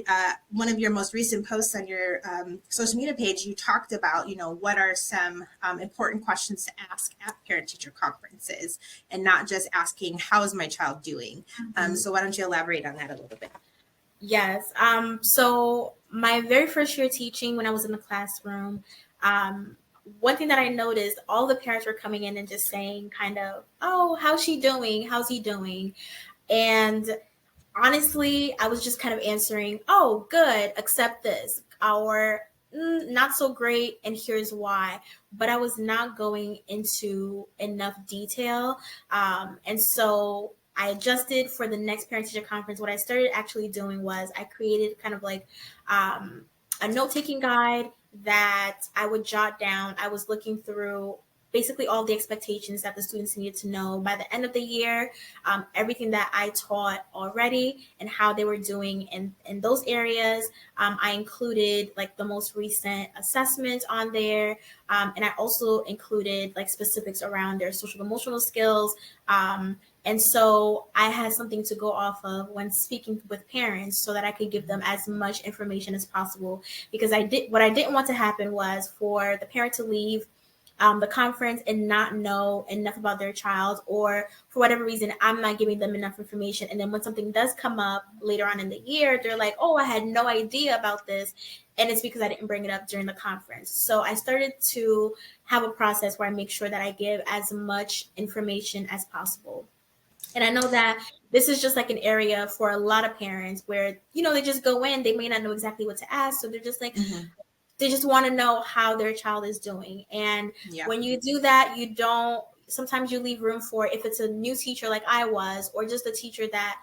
A: one of your most recent posts on your social media page, you talked about, what are some important questions to ask at parent-teacher conferences, and not just asking, how is my child doing? So why don't you elaborate on that a little bit?
B: Yes. So my very first year teaching, when I was in the classroom, one thing that I noticed, all the parents were coming in and just saying kind of, oh, how's she doing? How's he doing? And honestly, I was just kind of answering, oh, good, accept this, or not so great, and here's why. But I was not going into enough detail. And so I adjusted for the next parent-teacher conference. What I started actually doing was I created kind of like a note-taking guide that I would jot down. I was looking through basically all the expectations that the students needed to know by the end of the year, everything that I taught already and how they were doing in those areas. I included like the most recent assessments on there. And I also included like specifics around their social emotional skills. And so I had something to go off of when speaking with parents so that I could give them as much information as possible, because what I didn't want to happen was for the parent to leave the conference and not know enough about their child, or for whatever reason, I'm not giving them enough information. And then when something does come up later on in the year, they're like, oh, I had no idea about this. And it's because I didn't bring it up during the conference. So I started to have a process where I make sure that I give as much information as possible. And I know that this is just like an area for a lot of parents where, they just go in, they may not know exactly what to ask. So they're just like, they just want to know how their child is doing. And when you do that, sometimes you leave room for, if it's a new teacher like I was, or just a teacher that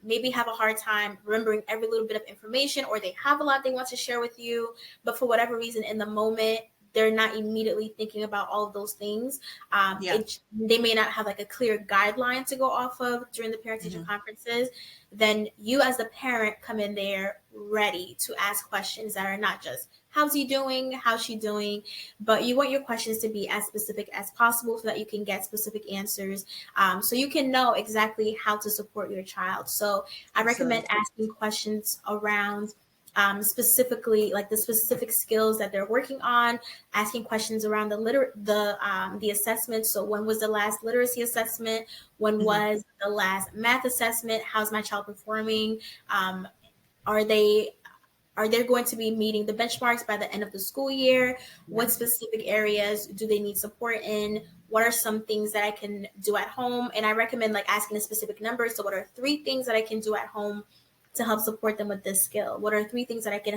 B: maybe have a hard time remembering every little bit of information, or they have a lot they want to share with you, but for whatever reason in the moment they're not immediately thinking about all of those things.
A: Yeah.
B: They may not have like a clear guideline to go off of during the parent teacher conferences. Then you as the parent come in there ready to ask questions that are not just how's he doing, how's she doing, but you want your questions to be as specific as possible so that you can get specific answers, so you can know exactly how to support your child. So I recommend
A: Absolutely.
B: asking questions around specifically like the specific skills that they're working on, asking questions around the assessment. So when was the last literacy assessment? When was the last math assessment? How's my child performing? Are they are they going to be meeting the benchmarks by the end of the school year?
A: Yeah.
B: What specific areas do they need support in? What are some things that I can do at home? And I recommend like asking a specific number. So what are 3 things that I can do at home to help support them with this skill? What are 3 things that I can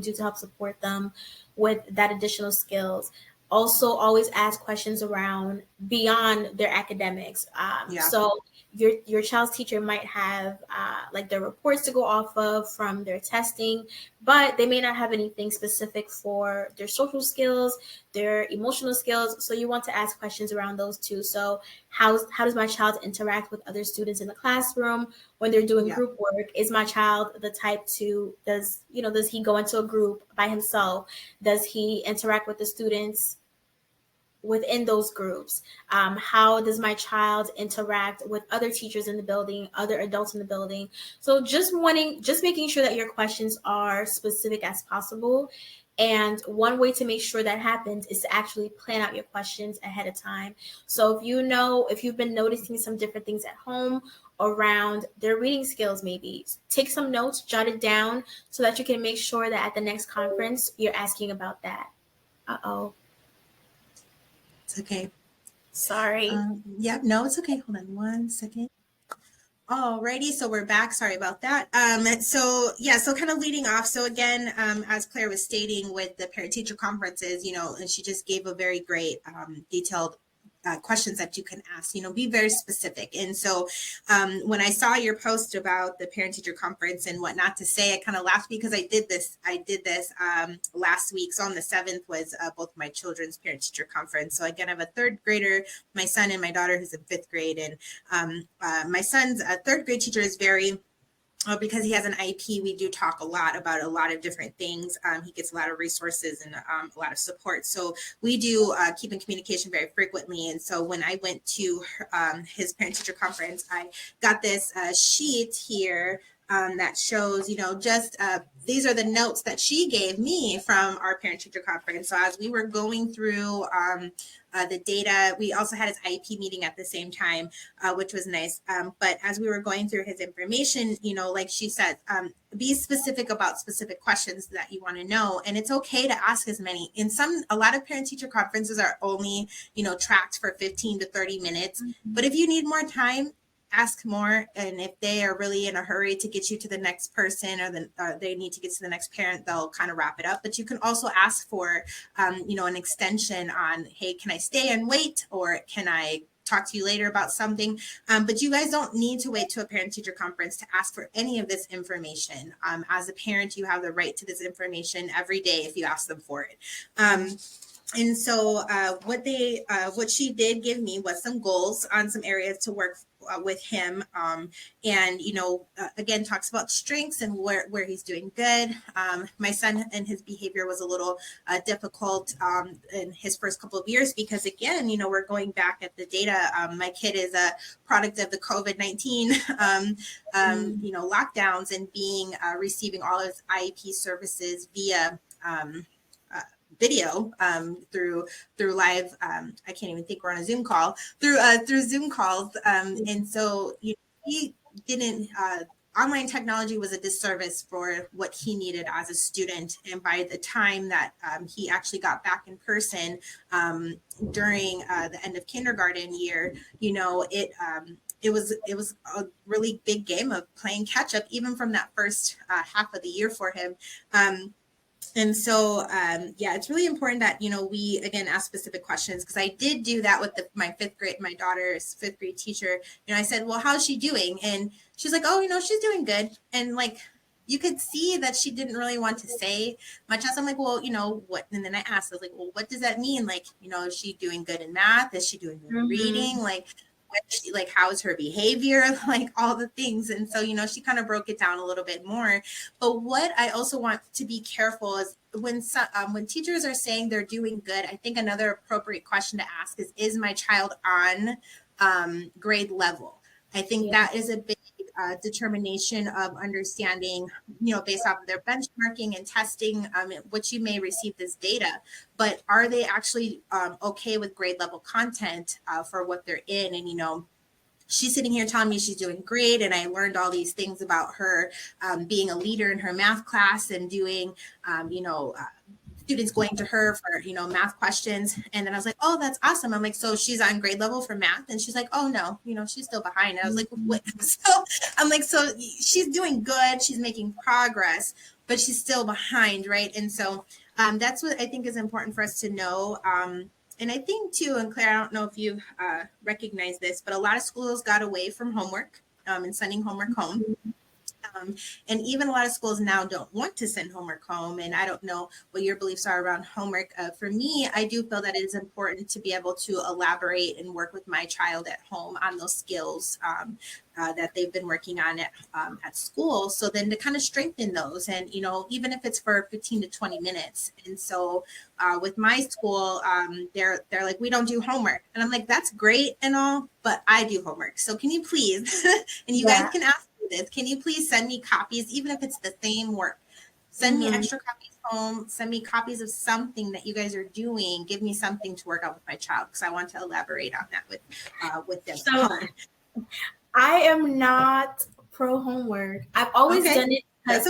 B: do to help support them with that additional skills? Also, always ask questions around beyond their academics.
A: Yeah.
B: So your child's teacher might have like their reports to go off of from their testing, but they may not have anything specific for their social skills, their emotional skills. So you want to ask questions around those too. So how does my child interact with other students in the classroom when they're doing
A: Yeah.
B: group work? Is my child the type to does he go into a group by himself? Does he interact with the students within those groups? How does my child interact with other teachers in the building, other adults in the building? So just making sure that your questions are specific as possible. And one way to make sure that happens is to actually plan out your questions ahead of time. So if you've been noticing some different things at home around their reading skills, maybe take some notes, jot it down so that you can make sure that at the next conference you're asking about that. Uh-oh.
A: It's okay.
B: Sorry.
A: Yeah, no, it's okay. Hold on 1 second. Alrighty, so we're back. Sorry about that. So yeah, so kind of leading off. So again, as Claire was stating with the parent-teacher conferences, and she just gave a very great, detailed questions that you can ask, be very specific. And so when I saw your post about the parent teacher conference and what not to say, I kind of laughed because I did this last week. So on the 7th was both my children's parent teacher conference. So again, I have a third grader, my son, and my daughter who's in 5th grade. And my son's third grade teacher is very because he has an IEP, we do talk a lot about a lot of different things. He gets a lot of resources and a lot of support. So we do keep in communication very frequently. And so when I went to his parent-teacher conference, I got this sheet here that shows, just these are the notes that she gave me from our parent-teacher conference. So as we were going through the data, we also had his IEP meeting at the same time, which was nice. But as we were going through his information, like she said, be specific about specific questions that you want to know. And it's okay to ask as many. A lot of parent-teacher conferences are only, tracked for 15 to 30 minutes. But if you need more time, ask more. And if they are really in a hurry to get you to the next person, or they need to get to the next parent, they'll kind of wrap it up. But you can also ask for, an extension on, hey, can I stay and wait? Or can I talk to you later about something? But you guys don't need to wait to a parent-teacher conference to ask for any of this information. As a parent, you have the right to this information every day if you ask them for it. And so what she did give me was some goals on some areas to work with him. And, again, talks about strengths and where he's doing good. My son and his behavior was a little difficult in his first couple of years because, again, we're going back at the data. My kid is a product of the COVID-19, lockdowns and receiving all his IEP services via video through live I can't even think we're on a Zoom call through Zoom calls, and so he didn't online technology was a disservice for what he needed as a student. And by the time that he actually got back in person during the end of kindergarten year, it was a really big game of playing catch up even from that first half of the year for him. And so, yeah, it's really important that, we, again, ask specific questions, because I did do that with my daughter's fifth grade teacher. I said, well, how's she doing? And she's like, oh, she's doing good. And like, you could see that she didn't really want to say much else. I'm like, well, what? And then I asked, I was like, well, what does that mean? Like, is she doing good in math? Is she doing good in reading? Like, like, how's her behavior? Like, all the things. And so, she kind of broke it down a little bit more. But what I also want to be careful is when teachers are saying they're doing good, I think another appropriate question to ask is my child on grade level? I think that is a big determination of understanding, based off of their benchmarking and testing, which you may receive this data, but are they actually okay with grade level content for what they're in? And, she's sitting here telling me she's doing great. And I learned all these things about her being a leader in her math class and doing, students going to her for, math questions. And then I was like, oh, that's awesome. I'm like, so she's on grade level for math? And she's like, oh, no, she's still behind. And I was like, what? So I'm like, so she's doing good. She's making progress, but she's still behind, right? And so that's what I think is important for us to know. And I think too, and Claire, I don't know if you recognize this, but a lot of schools got away from homework and sending homework home. And even a lot of schools now don't want to send homework home. And I don't know what your beliefs are around homework. For me, I do feel that it is important to be able to elaborate and work with my child at home on those skills that they've been working on at school. So then to kind of strengthen those, and, even if it's for 15 to 20 minutes. And so with my school, they're like, we don't do homework. And I'm like, that's great and all, but I do homework. So can you please, and you guys can ask this, can you please send me copies, even if it's the same work? Send me extra copies home. Send me copies of something that you guys are doing. Give me something to work out with my child, because I want to elaborate on that with them.
B: So I am not pro homework. I've always done it because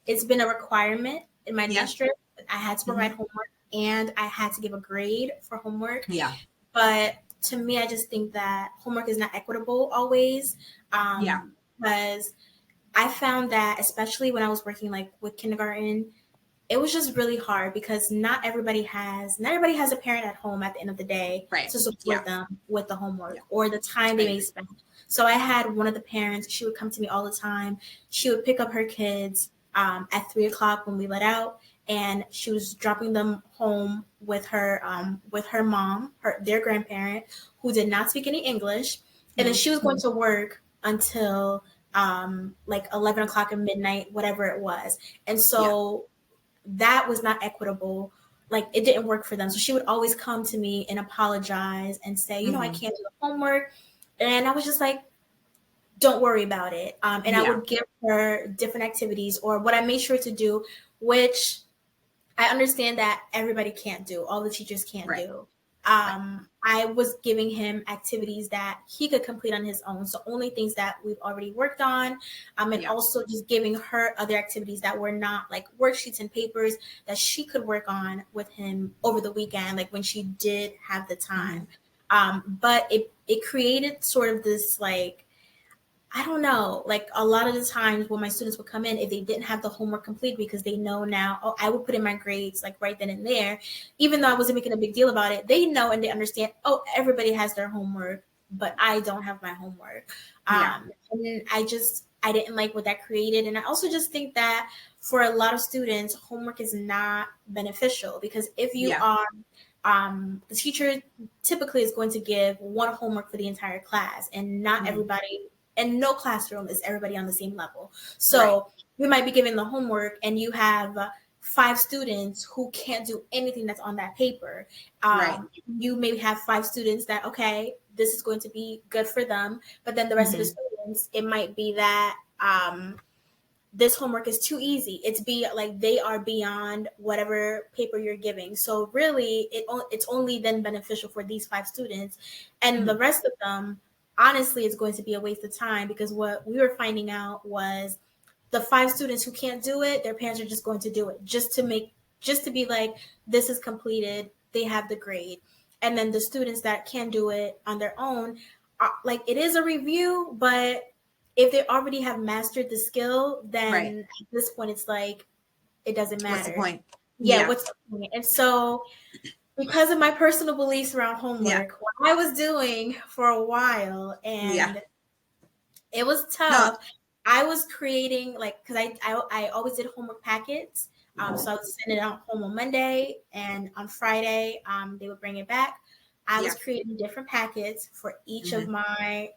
B: it's been a requirement in my district. I had to provide homework and I had to give a grade for homework.
A: Yeah.
B: But to me, I just think that homework is not equitable always. Because I found that, especially when I was working like with kindergarten, it was just really hard because not everybody has a parent at home at the end of the day to support them with the homework or the time they may spend. So I had one of the parents, she would come to me all the time. She would pick up her kids at 3:00 when we let out, and she was dropping them home with her mom, their grandparent, who did not speak any English. And then she was going to work until like 11:00 at midnight, whatever it was. And so that was not equitable. Like, it didn't work for them. So she would always come to me and apologize and say, I can't do the homework. And I was just like, don't worry about it. And I would give her different activities, or what I made sure to do, which I understand that everybody can't do, all the teachers can't do. I was giving him activities that he could complete on his own. So only things that we've already worked on. And also just giving her other activities that were not like worksheets and papers that she could work on with him over the weekend, like when she did have the time. But it created sort of this, like, I don't know, like a lot of the times when my students would come in, if they didn't have the homework complete, because they know now, oh, I would put in my grades like right then and there, even though I wasn't making a big deal about it, they know and they understand, oh, everybody has their homework, but I don't have my homework. And I didn't like what that created. And I also just think that for a lot of students, homework is not beneficial, because if you are, the teacher typically is going to give one homework for the entire class, and not everybody, and no classroom is everybody on the same level. So you might be giving the homework and you have 5 students who can't do anything that's on that paper. You maybe have 5 students that, okay, this is going to be good for them. But then the rest of the students, it might be that this homework is too easy. Like they are beyond whatever paper you're giving. So really, it's only then beneficial for these 5 students. And the rest of them, honestly, it's going to be a waste of time, because what we were finding out was the 5 students who can't do it, their parents are just going to do it just to be like, this is completed, they have the grade. And then the students that can do it on their own, like, it is a review, but if they already have mastered the skill, then at this point it's like, it doesn't matter.
A: What's the point?
B: Yeah, what's the point? And so because of my personal beliefs around homework, what I was doing for a while, and it was tough. I was creating, like, because I always did homework packets. So I would send it out home on Monday, and on Friday, they would bring it back. I was creating different packets for each of my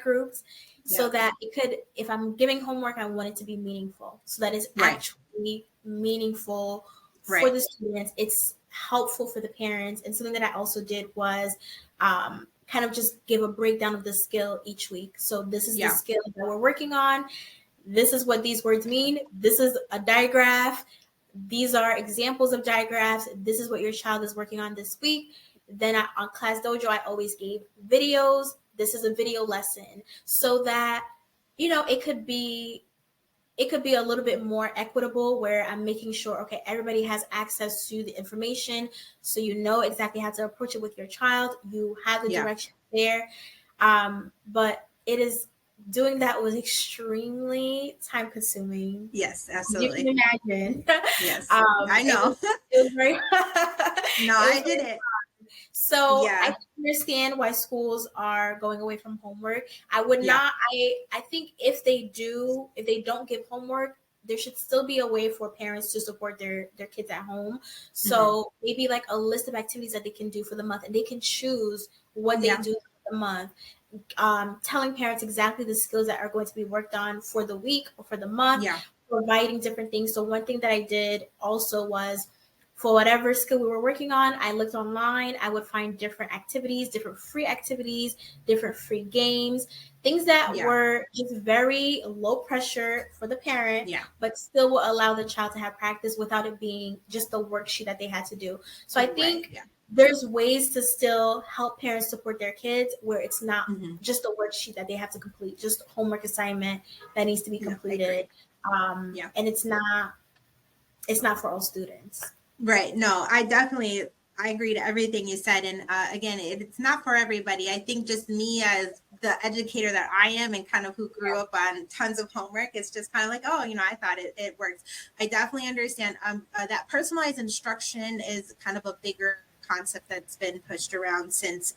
B: groups, so that it could, if I'm giving homework, I want it to be meaningful, so that it's actually meaningful for the students. It's helpful for the parents. And something that I also did was kind of just give a breakdown of the skill each week. So this is the skill that we're working on. This is what these words mean. This is a digraph. These are examples of digraphs. This is what your child is working on this week. Then on Class Dojo, I always gave videos. This is a video lesson, so that, it could be a little bit more equitable, where I'm making sure, okay, everybody has access to the information, so you know exactly how to approach it with your child. You have the direction there. But doing that was extremely time consuming.
A: Yes, absolutely.
B: You can imagine.
A: Yes, I know.
B: It was very
A: No, I did it.
B: So I understand why schools are going away from homework. I would not. I think if they don't give homework, there should still be a way for parents to support their kids at home. So maybe like a list of activities that they can do for the month, and they can choose what they do for the month. Telling parents exactly the skills that are going to be worked on for the week or for the month, providing different things. So one thing that I did also was, for whatever skill we were working on, I looked online. I would find different activities, different free games, things that were just very low pressure for the parent, but still will allow the child to have practice without it being just a worksheet that they had to do. So I think there's ways to still help parents support their kids where it's not just a worksheet that they have to complete, just homework assignment that needs to be completed. And it's not for all students.
A: Right. No, I agree to everything you said. And again, it's not for everybody. I think just me as the educator that I am, and kind of who grew up on tons of homework, it's just kind of like, oh, I thought it works. I definitely understand that personalized instruction is kind of a bigger concept that's been pushed around since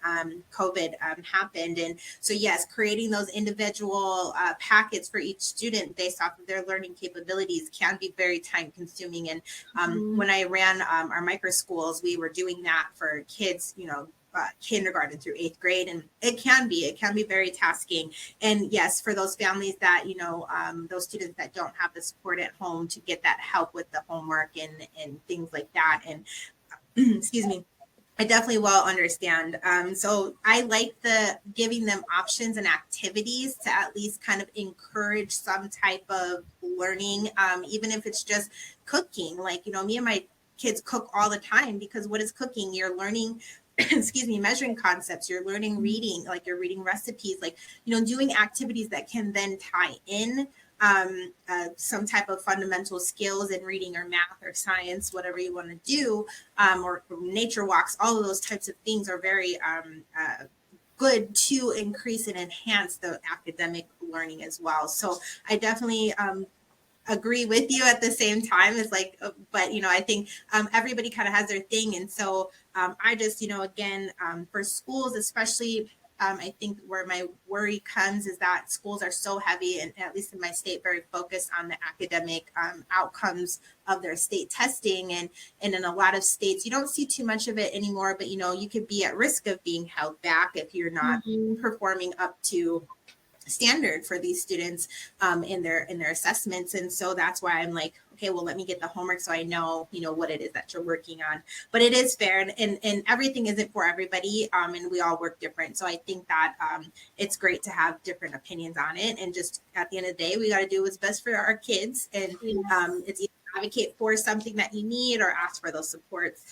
A: COVID happened. And so, yes, creating those individual packets for each student based off of their learning capabilities can be very time consuming. And when I ran our micro schools, we were doing that for kids, kindergarten through 8th grade. And it can be very tasking. And yes, for those families that, those students that don't have the support at home to get that help with the homework and things like that. And excuse me, I definitely well understand. So I like the giving them options and activities to at least kind of encourage some type of learning, even if it's just cooking. Like, me and my kids cook all the time, because what is cooking? You're learning, measuring concepts. You're learning reading, like you're reading recipes, like, doing activities that can then tie in some type of fundamental skills in reading or math or science, whatever you want to do, or nature walks. All of those types of things are very good to increase and enhance the academic learning as well. So I definitely agree with you at the same time. It's like, but I think everybody kind of has their thing. And so I just, again, for schools especially, I think where my worry comes is that schools are so heavy, and at least in my state, very focused on the academic outcomes of their state testing. And in a lot of states, you don't see too much of it anymore, but you could be at risk of being held back if you're not performing up to standard for these students in their assessments. And so that's why I'm like, okay, well, let me get the homework so I know, what it is that you're working on. But it is fair, and everything isn't for everybody, and we all work different. So I think that it's great to have different opinions on it. And just at the end of the day, we got to do what's best for our kids. And it's either advocate for something that you need or ask for those supports.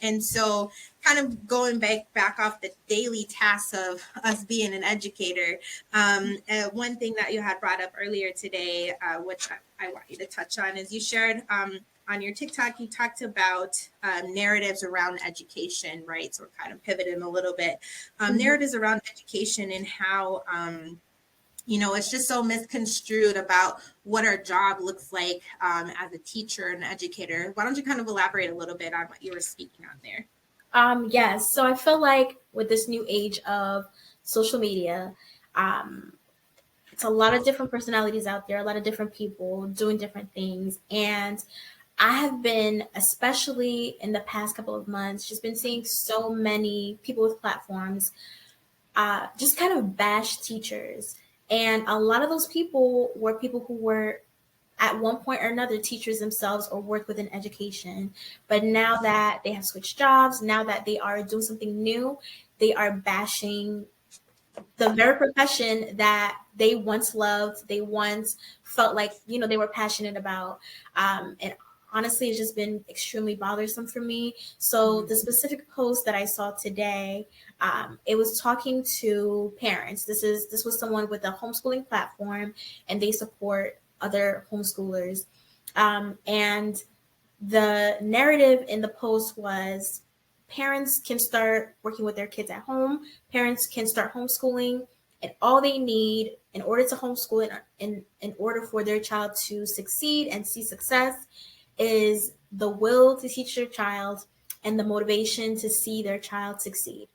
A: And so kind of going back off the daily tasks of us being an educator, one thing that you had brought up earlier today, which I want you to touch on, is you shared on your TikTok, you talked about narratives around education, right? So we're kind of pivoting a little bit. Narratives around education and how It's just so misconstrued about what our job looks like as a teacher and educator. Why don't you kind of elaborate a little bit on what you were speaking on there?
B: Yes. So I feel like with this new age of social media, um, it's a lot of different personalities out there, a lot of different people doing different things. And I have been, especially in the past couple of months, just been seeing so many people with platforms just kind of bash teachers. And a lot of those people were people who were at one point or another teachers themselves or work within education. But now that they have switched jobs, now that they are doing something new, they are bashing the very profession that they once loved, they once felt like, they were passionate about. And honestly, it's just been extremely bothersome for me. So the specific post that I saw today, it was talking to parents. This was someone with a homeschooling platform, and they support other homeschoolers. And the narrative in the post was parents can start working with their kids at home, parents can start homeschooling, and all they need in order to homeschool in order for their child to succeed and see success is the will to teach their child and the motivation to see their child succeed.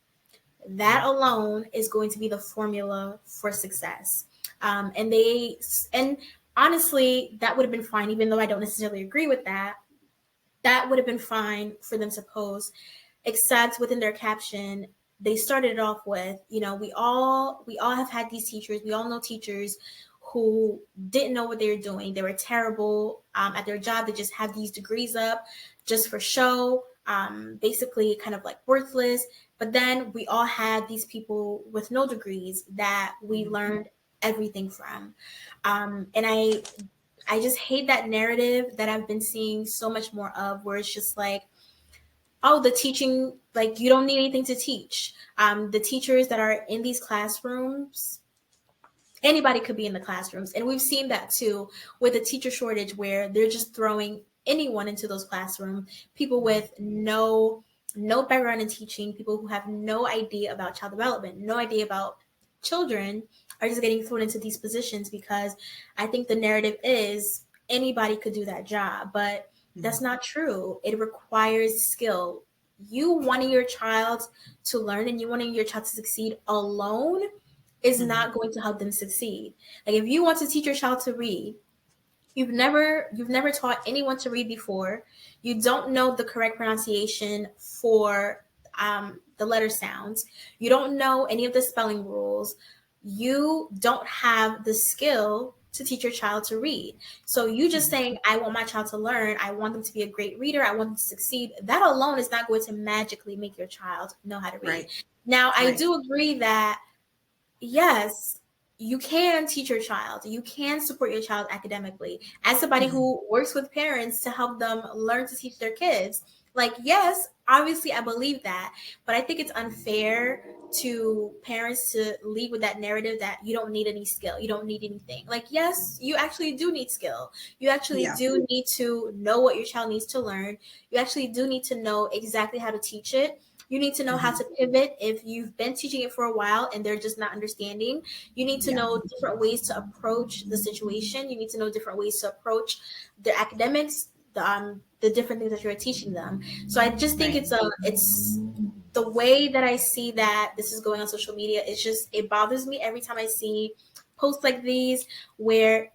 B: That alone is going to be the formula for success. And honestly, that would have been fine, even though I don't necessarily agree with that. That would have been fine for them to post, except within their caption, they started it off with, we all have had these teachers. We all know teachers who didn't know what they were doing. They were terrible at their job. They just had these degrees up just for show, basically kind of like worthless. But then we all had these people with no degrees that we learned everything from. And I just hate that narrative that I've been seeing so much more of, where it's just like, oh, the teaching, like, you don't need anything to teach. The teachers that are in these classrooms, anybody could be in the classrooms. And we've seen that too with a teacher shortage, where they're just throwing anyone into those classrooms, people with no background in teaching, people who have no idea about child development, no idea about children, are just getting thrown into these positions because I think the narrative is anybody could do that job, but that's not true. It requires skill. You wanting your child to learn and you wanting your child to succeed alone is not going to help them succeed. Like, if you want to teach your child to read, you've never taught anyone to read before. You don't know the correct pronunciation for the letter sounds. You don't know any of the spelling rules. You don't have the skill to teach your child to read. So you just saying, I want my child to learn, I want them to be a great reader, I want them to succeed, that alone is not going to magically make your child know how to read. Right. Now, I do agree that yes, you can teach your child. You can support your child academically. As somebody who works with parents to help them learn to teach their kids, like, yes, obviously I believe that, but I think it's unfair to parents to lead with that narrative that you don't need any skill, you don't need anything. Like, yes, you actually do need skill. You actually do need to know what your child needs to learn. You actually do need to know exactly how to teach it. You need to know how to pivot if you've been teaching it for a while and they're just not understanding. You need to know different ways to approach the situation. You need to know different ways to approach the academics, the different things that you're teaching them. So I just think it's the way that I see that this is going on social media. It bothers me every time I see posts like these, where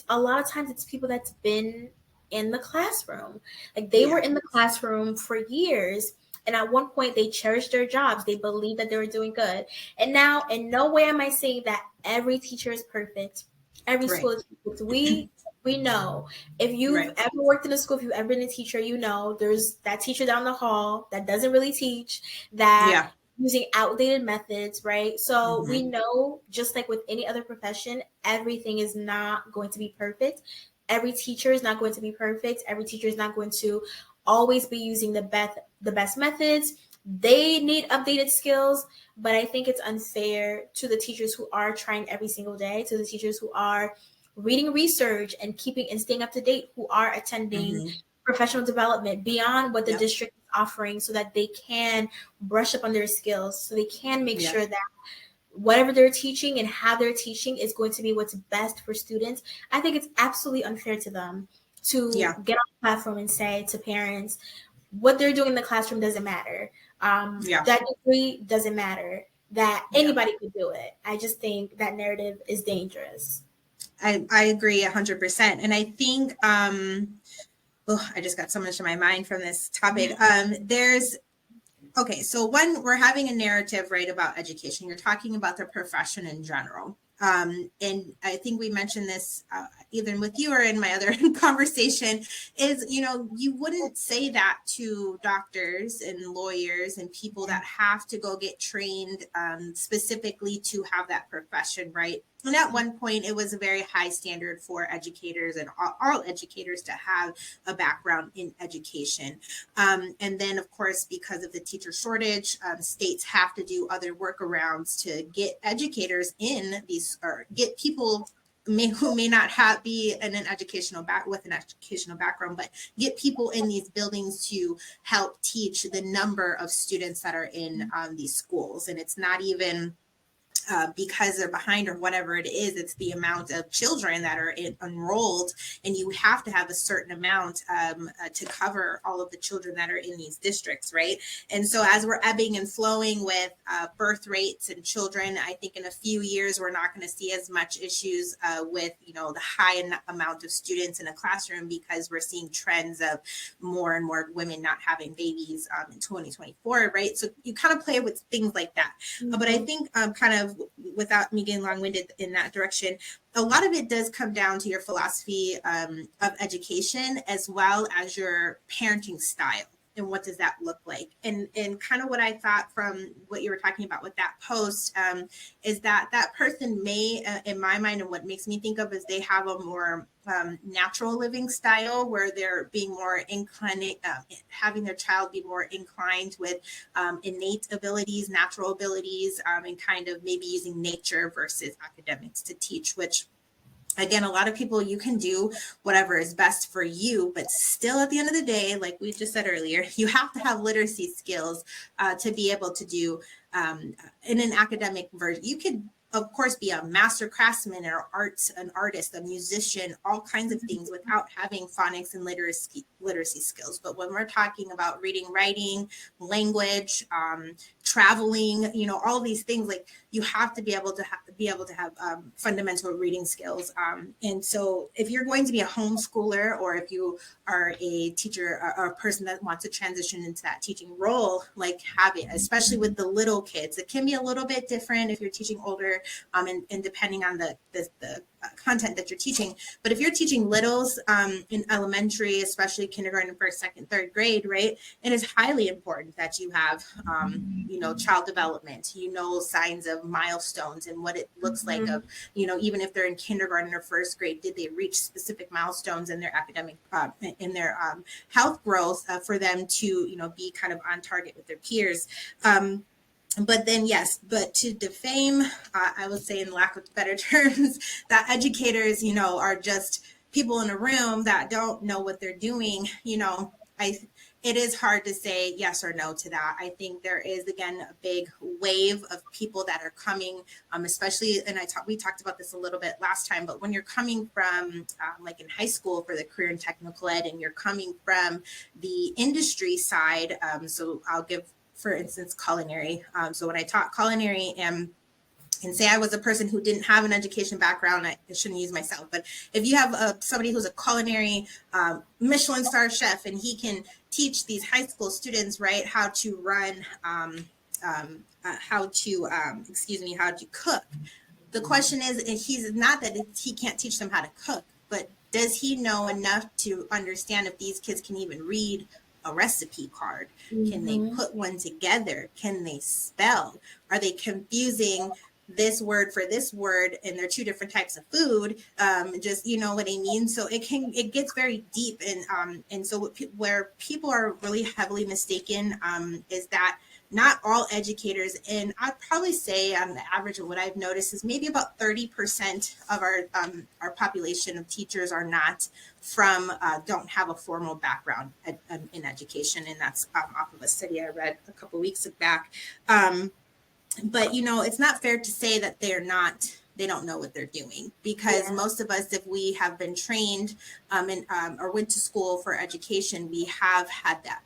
B: a lot of times it's people that's been in the classroom. Like, they were in the classroom for years. And at one point, they cherished their jobs. They believed that they were doing good. And now, in no way am I saying that every teacher is perfect. Every school is perfect. We know. If you've ever worked in a school, if you've ever been a teacher, you know there's that teacher down the hall that doesn't really teach, that using outdated methods, right? So we know, just like with any other profession, everything is not going to be perfect. Every teacher is not going to be perfect. Every teacher is not going to always be using the best methods. They need updated skills, but I think it's unfair to the teachers who are trying every single day, to the teachers who are reading research and keeping and staying up to date, who are attending professional development beyond what the district is offering, so that they can brush up on their skills, so they can make sure that whatever they're teaching and how they're teaching is going to be what's best for students, I think it's absolutely unfair to them to get on the platform and say to parents, what they're doing in the classroom doesn't matter. That degree doesn't matter. That anybody could do it. I just think that narrative is dangerous.
A: I agree 100%. And I think, I just got so much in my mind from this topic. So one, we're having a narrative, right, about education. You're talking about the profession in general. And I think we mentioned this even with you or in my other conversation is, you wouldn't say that to doctors and lawyers and people that have to go get trained specifically to have that profession, right? And at one point, it was a very high standard for educators and all educators to have a background in education. And then, of course, because of the teacher shortage, states have to do other workarounds to get educators in these, or get people who may not be in an with an educational background, but get people in these buildings to help teach the number of students that are in these schools. And it's not even because they're behind or whatever it is, it's the amount of children that are enrolled, and you have to have a certain amount to cover all of the children that are in these districts, right? And so as we're ebbing and flowing with birth rates and children, I think in a few years we're not going to see as much issues with the high amount of students in a classroom, because we're seeing trends of more and more women not having babies in 2024, right? So you kind of play with things like that. But I think kind of, without me getting long-winded in that direction, a lot of it does come down to your philosophy of education, as well as your parenting style. And what does that look like? And kind of what I thought from what you were talking about with that post is that person may, in my mind, and what makes me think of is they have a more natural living style, where they're being more inclined, having their child be more inclined with innate abilities, natural abilities, and kind of maybe using nature versus academics to teach, which, again, a lot of people, you can do whatever is best for you, but still at the end of the day, like we just said earlier, you have to have literacy skills to be able to do in an academic version. You could, of course, be a master craftsman or an artist, a musician, all kinds of things without having phonics and literacy skills. But when we're talking about reading, writing, language, traveling, all these things, like, you have to be able to have fundamental reading skills. And so if you're going to be a homeschooler, or if you are a teacher or a person that wants to transition into that teaching role, like, have it, especially with the little kids. It can be a little bit different if you're teaching older, and depending on the content that you're teaching. But if you're teaching littles in elementary, especially kindergarten, first, second, third grade, right, it is highly important that you have child development, signs of milestones and what it looks like of, even if they're in kindergarten or first grade, did they reach specific milestones in their academic, in their health growth for them to, be kind of on target with their peers. But then, yes, but to defame, I would say, in lack of better terms, that educators, are just people in a room that don't know what they're doing. It is hard to say yes or no to that. I think there is, again, a big wave of people that are coming, especially, and we talked about this a little bit last time, but when you're coming from like in high school for the career and technical ed, and you're coming from the industry side, so I'll give, for instance, culinary. So when I taught culinary, and say I was a person who didn't have an education background, I shouldn't use myself, but if you have somebody who's a culinary Michelin star chef, and he can teach these high school students, right, how to run, how to cook. The question is, he's not that he can't teach them how to cook, but does he know enough to understand if these kids can even read a recipe card? Can they put one together? Can they spell? Are they confusing this word for this word, and they're two different types of food? Just, what I mean? So it gets very deep. And so where people are really heavily mistaken is that not all educators, and I'd probably say on the average of what I've noticed is maybe about 30% of our population of teachers are not don't have a formal background in education. And that's off of a study I read a couple weeks back. But it's not fair to say that they don't know what they're doing, because
B: Yeah.
A: most of us, if we have been trained or went to school for education, we have had that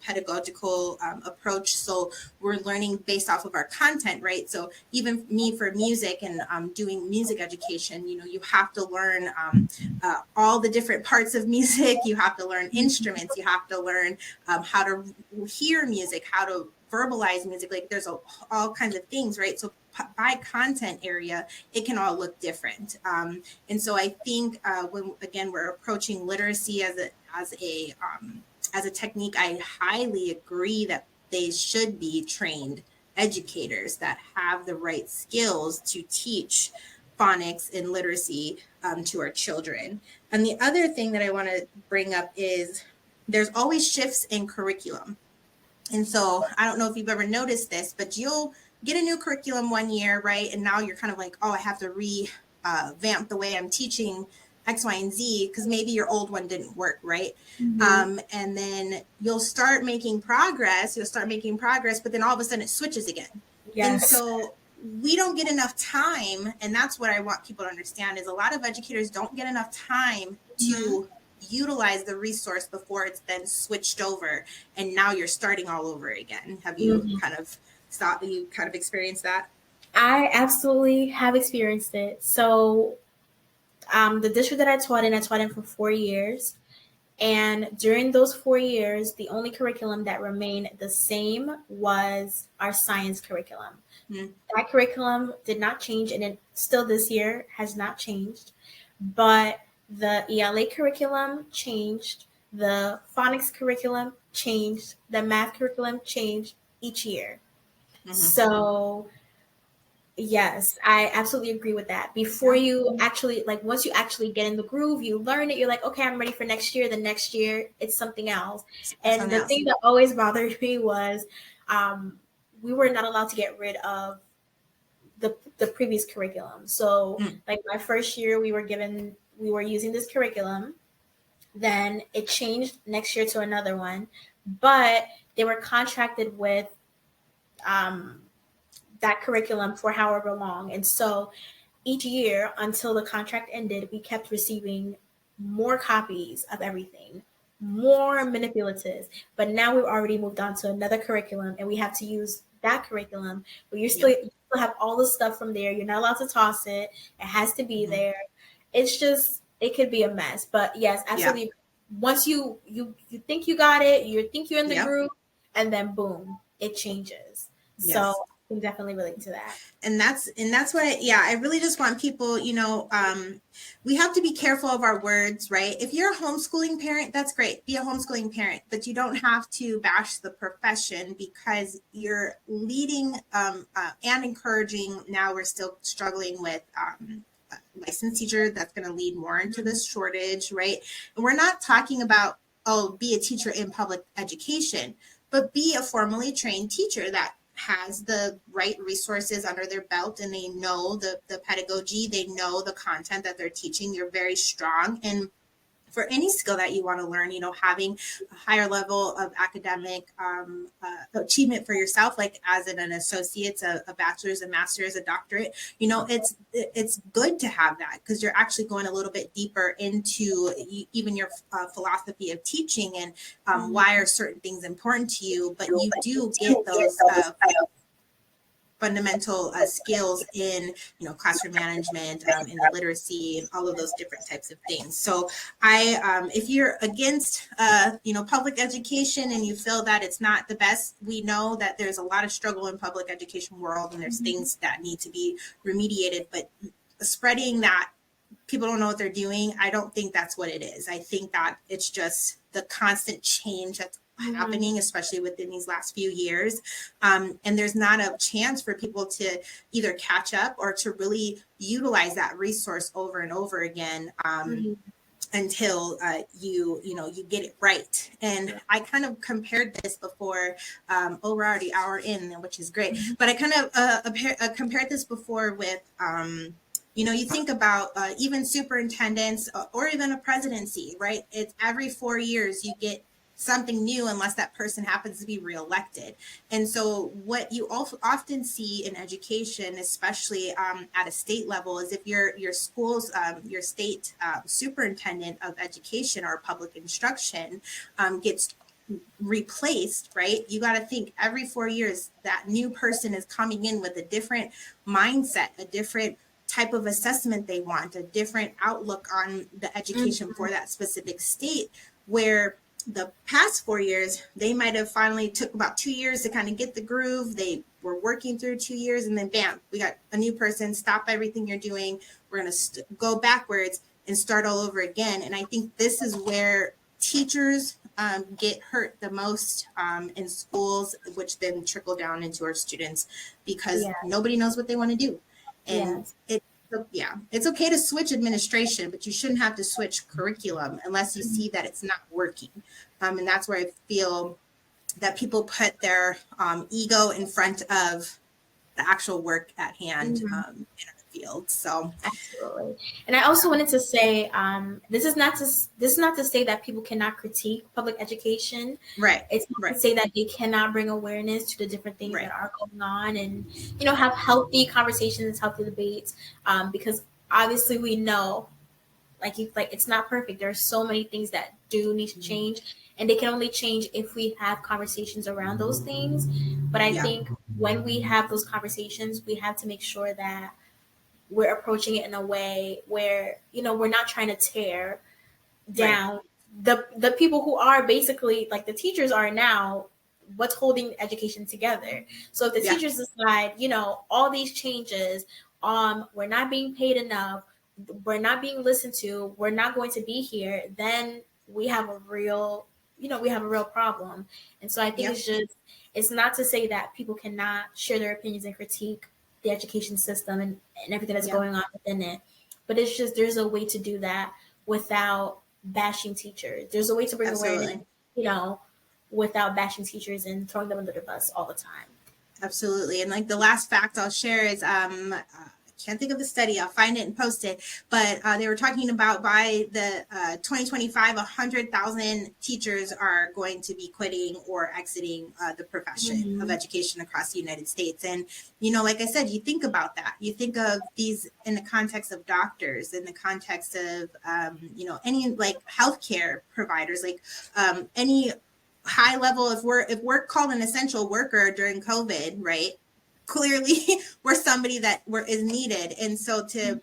A: pedagogical approach. So we're learning based off of our content, right? So even me, for music and doing music education, you have to learn all the different parts of music. You have to learn instruments. You have to learn how to hear music, how to verbalize music. Like there's all kinds of things, right? So by content area, it can all look different. And so I think when again we're approaching literacy as a technique, I highly agree that they should be trained educators that have the right skills to teach phonics and literacy to our children. And the other thing that I want to bring up is there's always shifts in curriculum. And so I don't know if you've ever noticed this, but you'll get a new curriculum one year, right? And now you're kind of like, oh, I have to revamp the way I'm teaching X, Y, and Z, because maybe your old one didn't work, right? And then you'll start making progress, but then all of a sudden it switches again. And
B: Yes.
A: so we don't get enough time. And that's what I want people to understand, is a lot of educators don't get enough time to utilize the resource before it's then switched over, and now you're starting all over again. Have you
B: Mhm.
A: kind of experienced that?
B: I absolutely have experienced it. So, the district that I taught in for 4 years. And during those 4 years, the only curriculum that remained the same was our science curriculum.
A: Mm.
B: That curriculum did not change, and it still this year has not changed. But the ELA curriculum changed, the phonics curriculum changed, the math curriculum changed each year.
A: Mm-hmm.
B: So yes, I absolutely agree with that. Before
A: Yeah.
B: you actually, like, once you actually get in the groove, you learn it, you're like, okay, I'm ready for next year. The next year, it's something else.
A: That's
B: And
A: something
B: the
A: else.
B: thing that always bothered me was um, we were not allowed to get rid of the previous curriculum. So,
A: Mm.
B: like, my first year, we were using this curriculum. Then it changed next year to another one, but they were contracted with um, that curriculum for however long. And so each year until the contract ended, we kept receiving more copies of everything, more manipulatives. But now we've already moved on to another curriculum and we have to use that curriculum. But
A: Yep.
B: you still have all the stuff from there. You're not allowed to toss it. It has to be
A: Mm-hmm.
B: there. It's just it could be a mess. But yes,
A: Yeah.
B: absolutely. Once you think you got it, you think you're in the
A: Yep.
B: groove, and then boom, it changes. So
A: Yes.
B: I can definitely relate to that.
A: And that's what I really just want people, we have to be careful of our words, right? If you're a homeschooling parent, that's great, be a homeschooling parent, but you don't have to bash the profession because you're leading and encouraging. Now we're still struggling with a licensed teacher. That's going to lead more into this shortage, right? And we're not talking about, oh, be a teacher in public education, but be a formally trained teacher that has the right resources under their belt, and they know the pedagogy, they know the content that they're teaching. You're very strong. And for any skill that you want to learn, having a higher level of academic achievement for yourself, like as an associate, a bachelor's, a master's, a doctorate, it's good to have that, because you're actually going a little bit deeper into even your philosophy of teaching, and why are certain things important to you. But you do get those fundamental skills in classroom management, in the literacy, and all of those different types of things. So if you're against public education and you feel that it's not the best, we know that there's a lot of struggle in public education world, and there's things that need to be remediated. But spreading that people don't know what they're doing, I don't think that's what it is. I think that it's just the constant change that's happening, especially within these last few years. And there's not a chance for people to either catch up or to really utilize that resource over and over again. Until you get it right. And I kind of compared this before. We're already hour in, which is great. But I kind of compared this before with you think about even superintendents or even a presidency, right? It's every 4 years you get something new unless that person happens to be reelected. And so what you often see in education, especially at a state level, is if your school's your state superintendent of education or public instruction gets replaced, right? You got to think every 4 years that new person is coming in with a different mindset, a different type of assessment they want, a different outlook on the education for that specific state, where the past 4 years, they might have finally took about 2 years to kind of get the groove. They were working through 2 years, and then bam, we got a new person. Stop everything you're doing. We're going to go backwards and start all over again. And I think this is where teachers get hurt the most in schools, which then trickle down into our students, because nobody knows what they want to do. And it's okay to switch administration, but you shouldn't have to switch curriculum unless you see that it's not working. And that's where I feel that people put their ego in front of the actual work at hand in our field. So
B: absolutely. And I also wanted to say, this is not to say that people cannot critique public education.
A: Right.
B: It's not to say that they cannot bring awareness to the different things that are going on, and have healthy conversations, healthy debates. Because obviously we know, like it's not perfect. There are so many things that do need to change, and they can only change if we have conversations around those things. But I think when we have those conversations, we have to make sure that we're approaching it in a way where, we're not trying to tear down the people who are basically, like the teachers are now, what's holding education together. So if the teachers decide, all these changes, we're not being paid enough, we're not being listened to, we're not going to be here, then we have a real problem. And so I think it's not to say that people cannot share their opinions and critique the education system and everything that's going on within it. But it's just, there's a way to do that without bashing teachers. There's a way to bring awareness, without bashing teachers and throwing them under the bus all the time.
A: Absolutely. And like the last fact I'll share is, I can't think of the study. I'll find it and post it. But they were talking about by the 2025, 100,000 teachers are going to be quitting or exiting the profession of education across the United States. And, like I said, you think about that. You think of these in the context of doctors, in the context of, any like healthcare providers, like any high level, if we're called an essential worker during COVID, right? Clearly we're somebody that is needed. And so to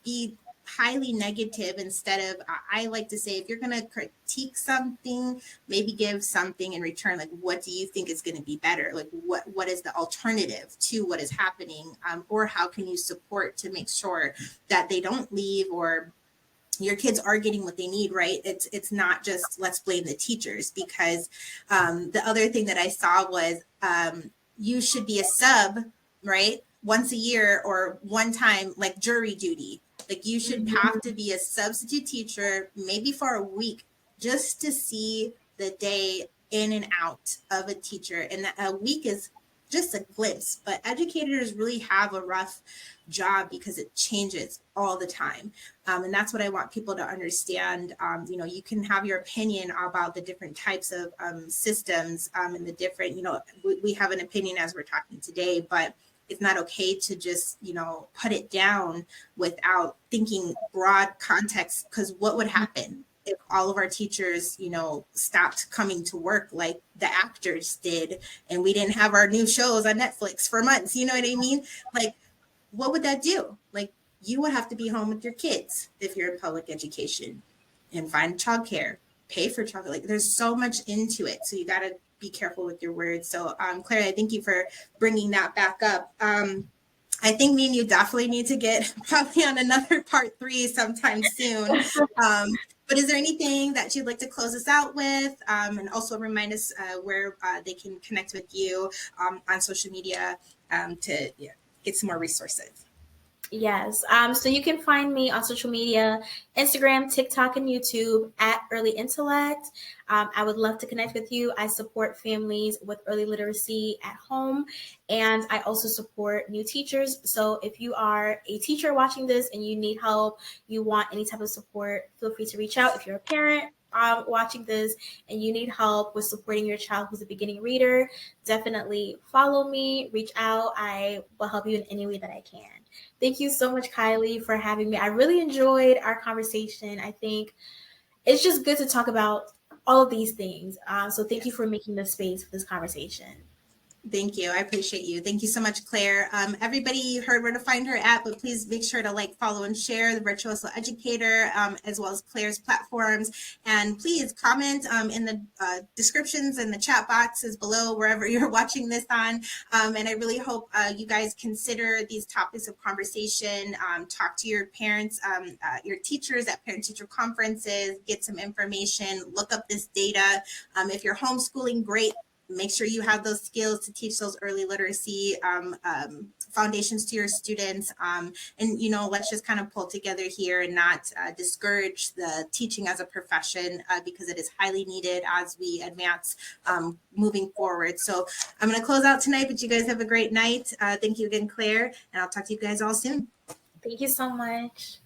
A: be highly negative instead of, I like to say, if you're going to critique something, maybe give something in return. Like, what do you think is going to be better? Like, what is the alternative to what is happening? Or how can you support to make sure that they don't leave, or your kids are getting what they need, right? It's not just let's blame the teachers, because the other thing that I saw was you should be a sub, right? Once a year or one time, like jury duty. Like you should have to be a substitute teacher, maybe for a week, just to see the day in and out of a teacher. And a week is just a glimpse, but educators really have a rough job because it changes all the time. And that's what I want people to understand. You can have your opinion about the different types of systems and the different, we have an opinion as we're talking today, but it's not okay to just, put it down without thinking broad context, because what would happen if all of our teachers, stopped coming to work like the actors did, and we didn't have our new shows on Netflix for months? You know what I mean? Like, what would that do? Like, you would have to be home with your kids if you're in public education, and find childcare, pay for childcare. Like, there's so much into it. So you got to be careful with your words. So, Claire, I thank you for bringing that back up. I think me and you definitely need to get probably on another part 3 sometime soon. But is there anything that you'd like to close us out with? And also remind us where they can connect with you on social media to get some more resources.
B: Yes. So you can find me on social media, Instagram, TikTok, and YouTube at Early Intellect. I would love to connect with you. I support families with early literacy at home, and I also support new teachers. So if you are a teacher watching this and you need help, you want any type of support, feel free to reach out. If you're a parent watching this and you need help with supporting your child who's a beginning reader, definitely follow me, reach out. I will help you in any way that I can. Thank you so much, Kylie, for having me. I really enjoyed our conversation. I think it's just good to talk about all of these things. So thank you for making the space for this conversation.
A: Thank you. I appreciate you. Thank you so much, Claire. Everybody heard where to find her at, but please make sure to like, follow, and share the Virtuoso Educator, as well as Claire's platforms. And please comment in the descriptions and the chat boxes below, wherever you're watching this on. And I really hope you guys consider these topics of conversation. Talk to your parents, your teachers at parent-teacher conferences, get some information, look up this data. If you're homeschooling, great. Make sure you have those skills to teach those early literacy foundations to your students. And, let's just kind of pull together here and not discourage the teaching as a profession because it is highly needed as we advance moving forward. So I'm going to close out tonight, but you guys have a great night. Thank you again, Claire, and I'll talk to you guys all soon.
B: Thank you so much.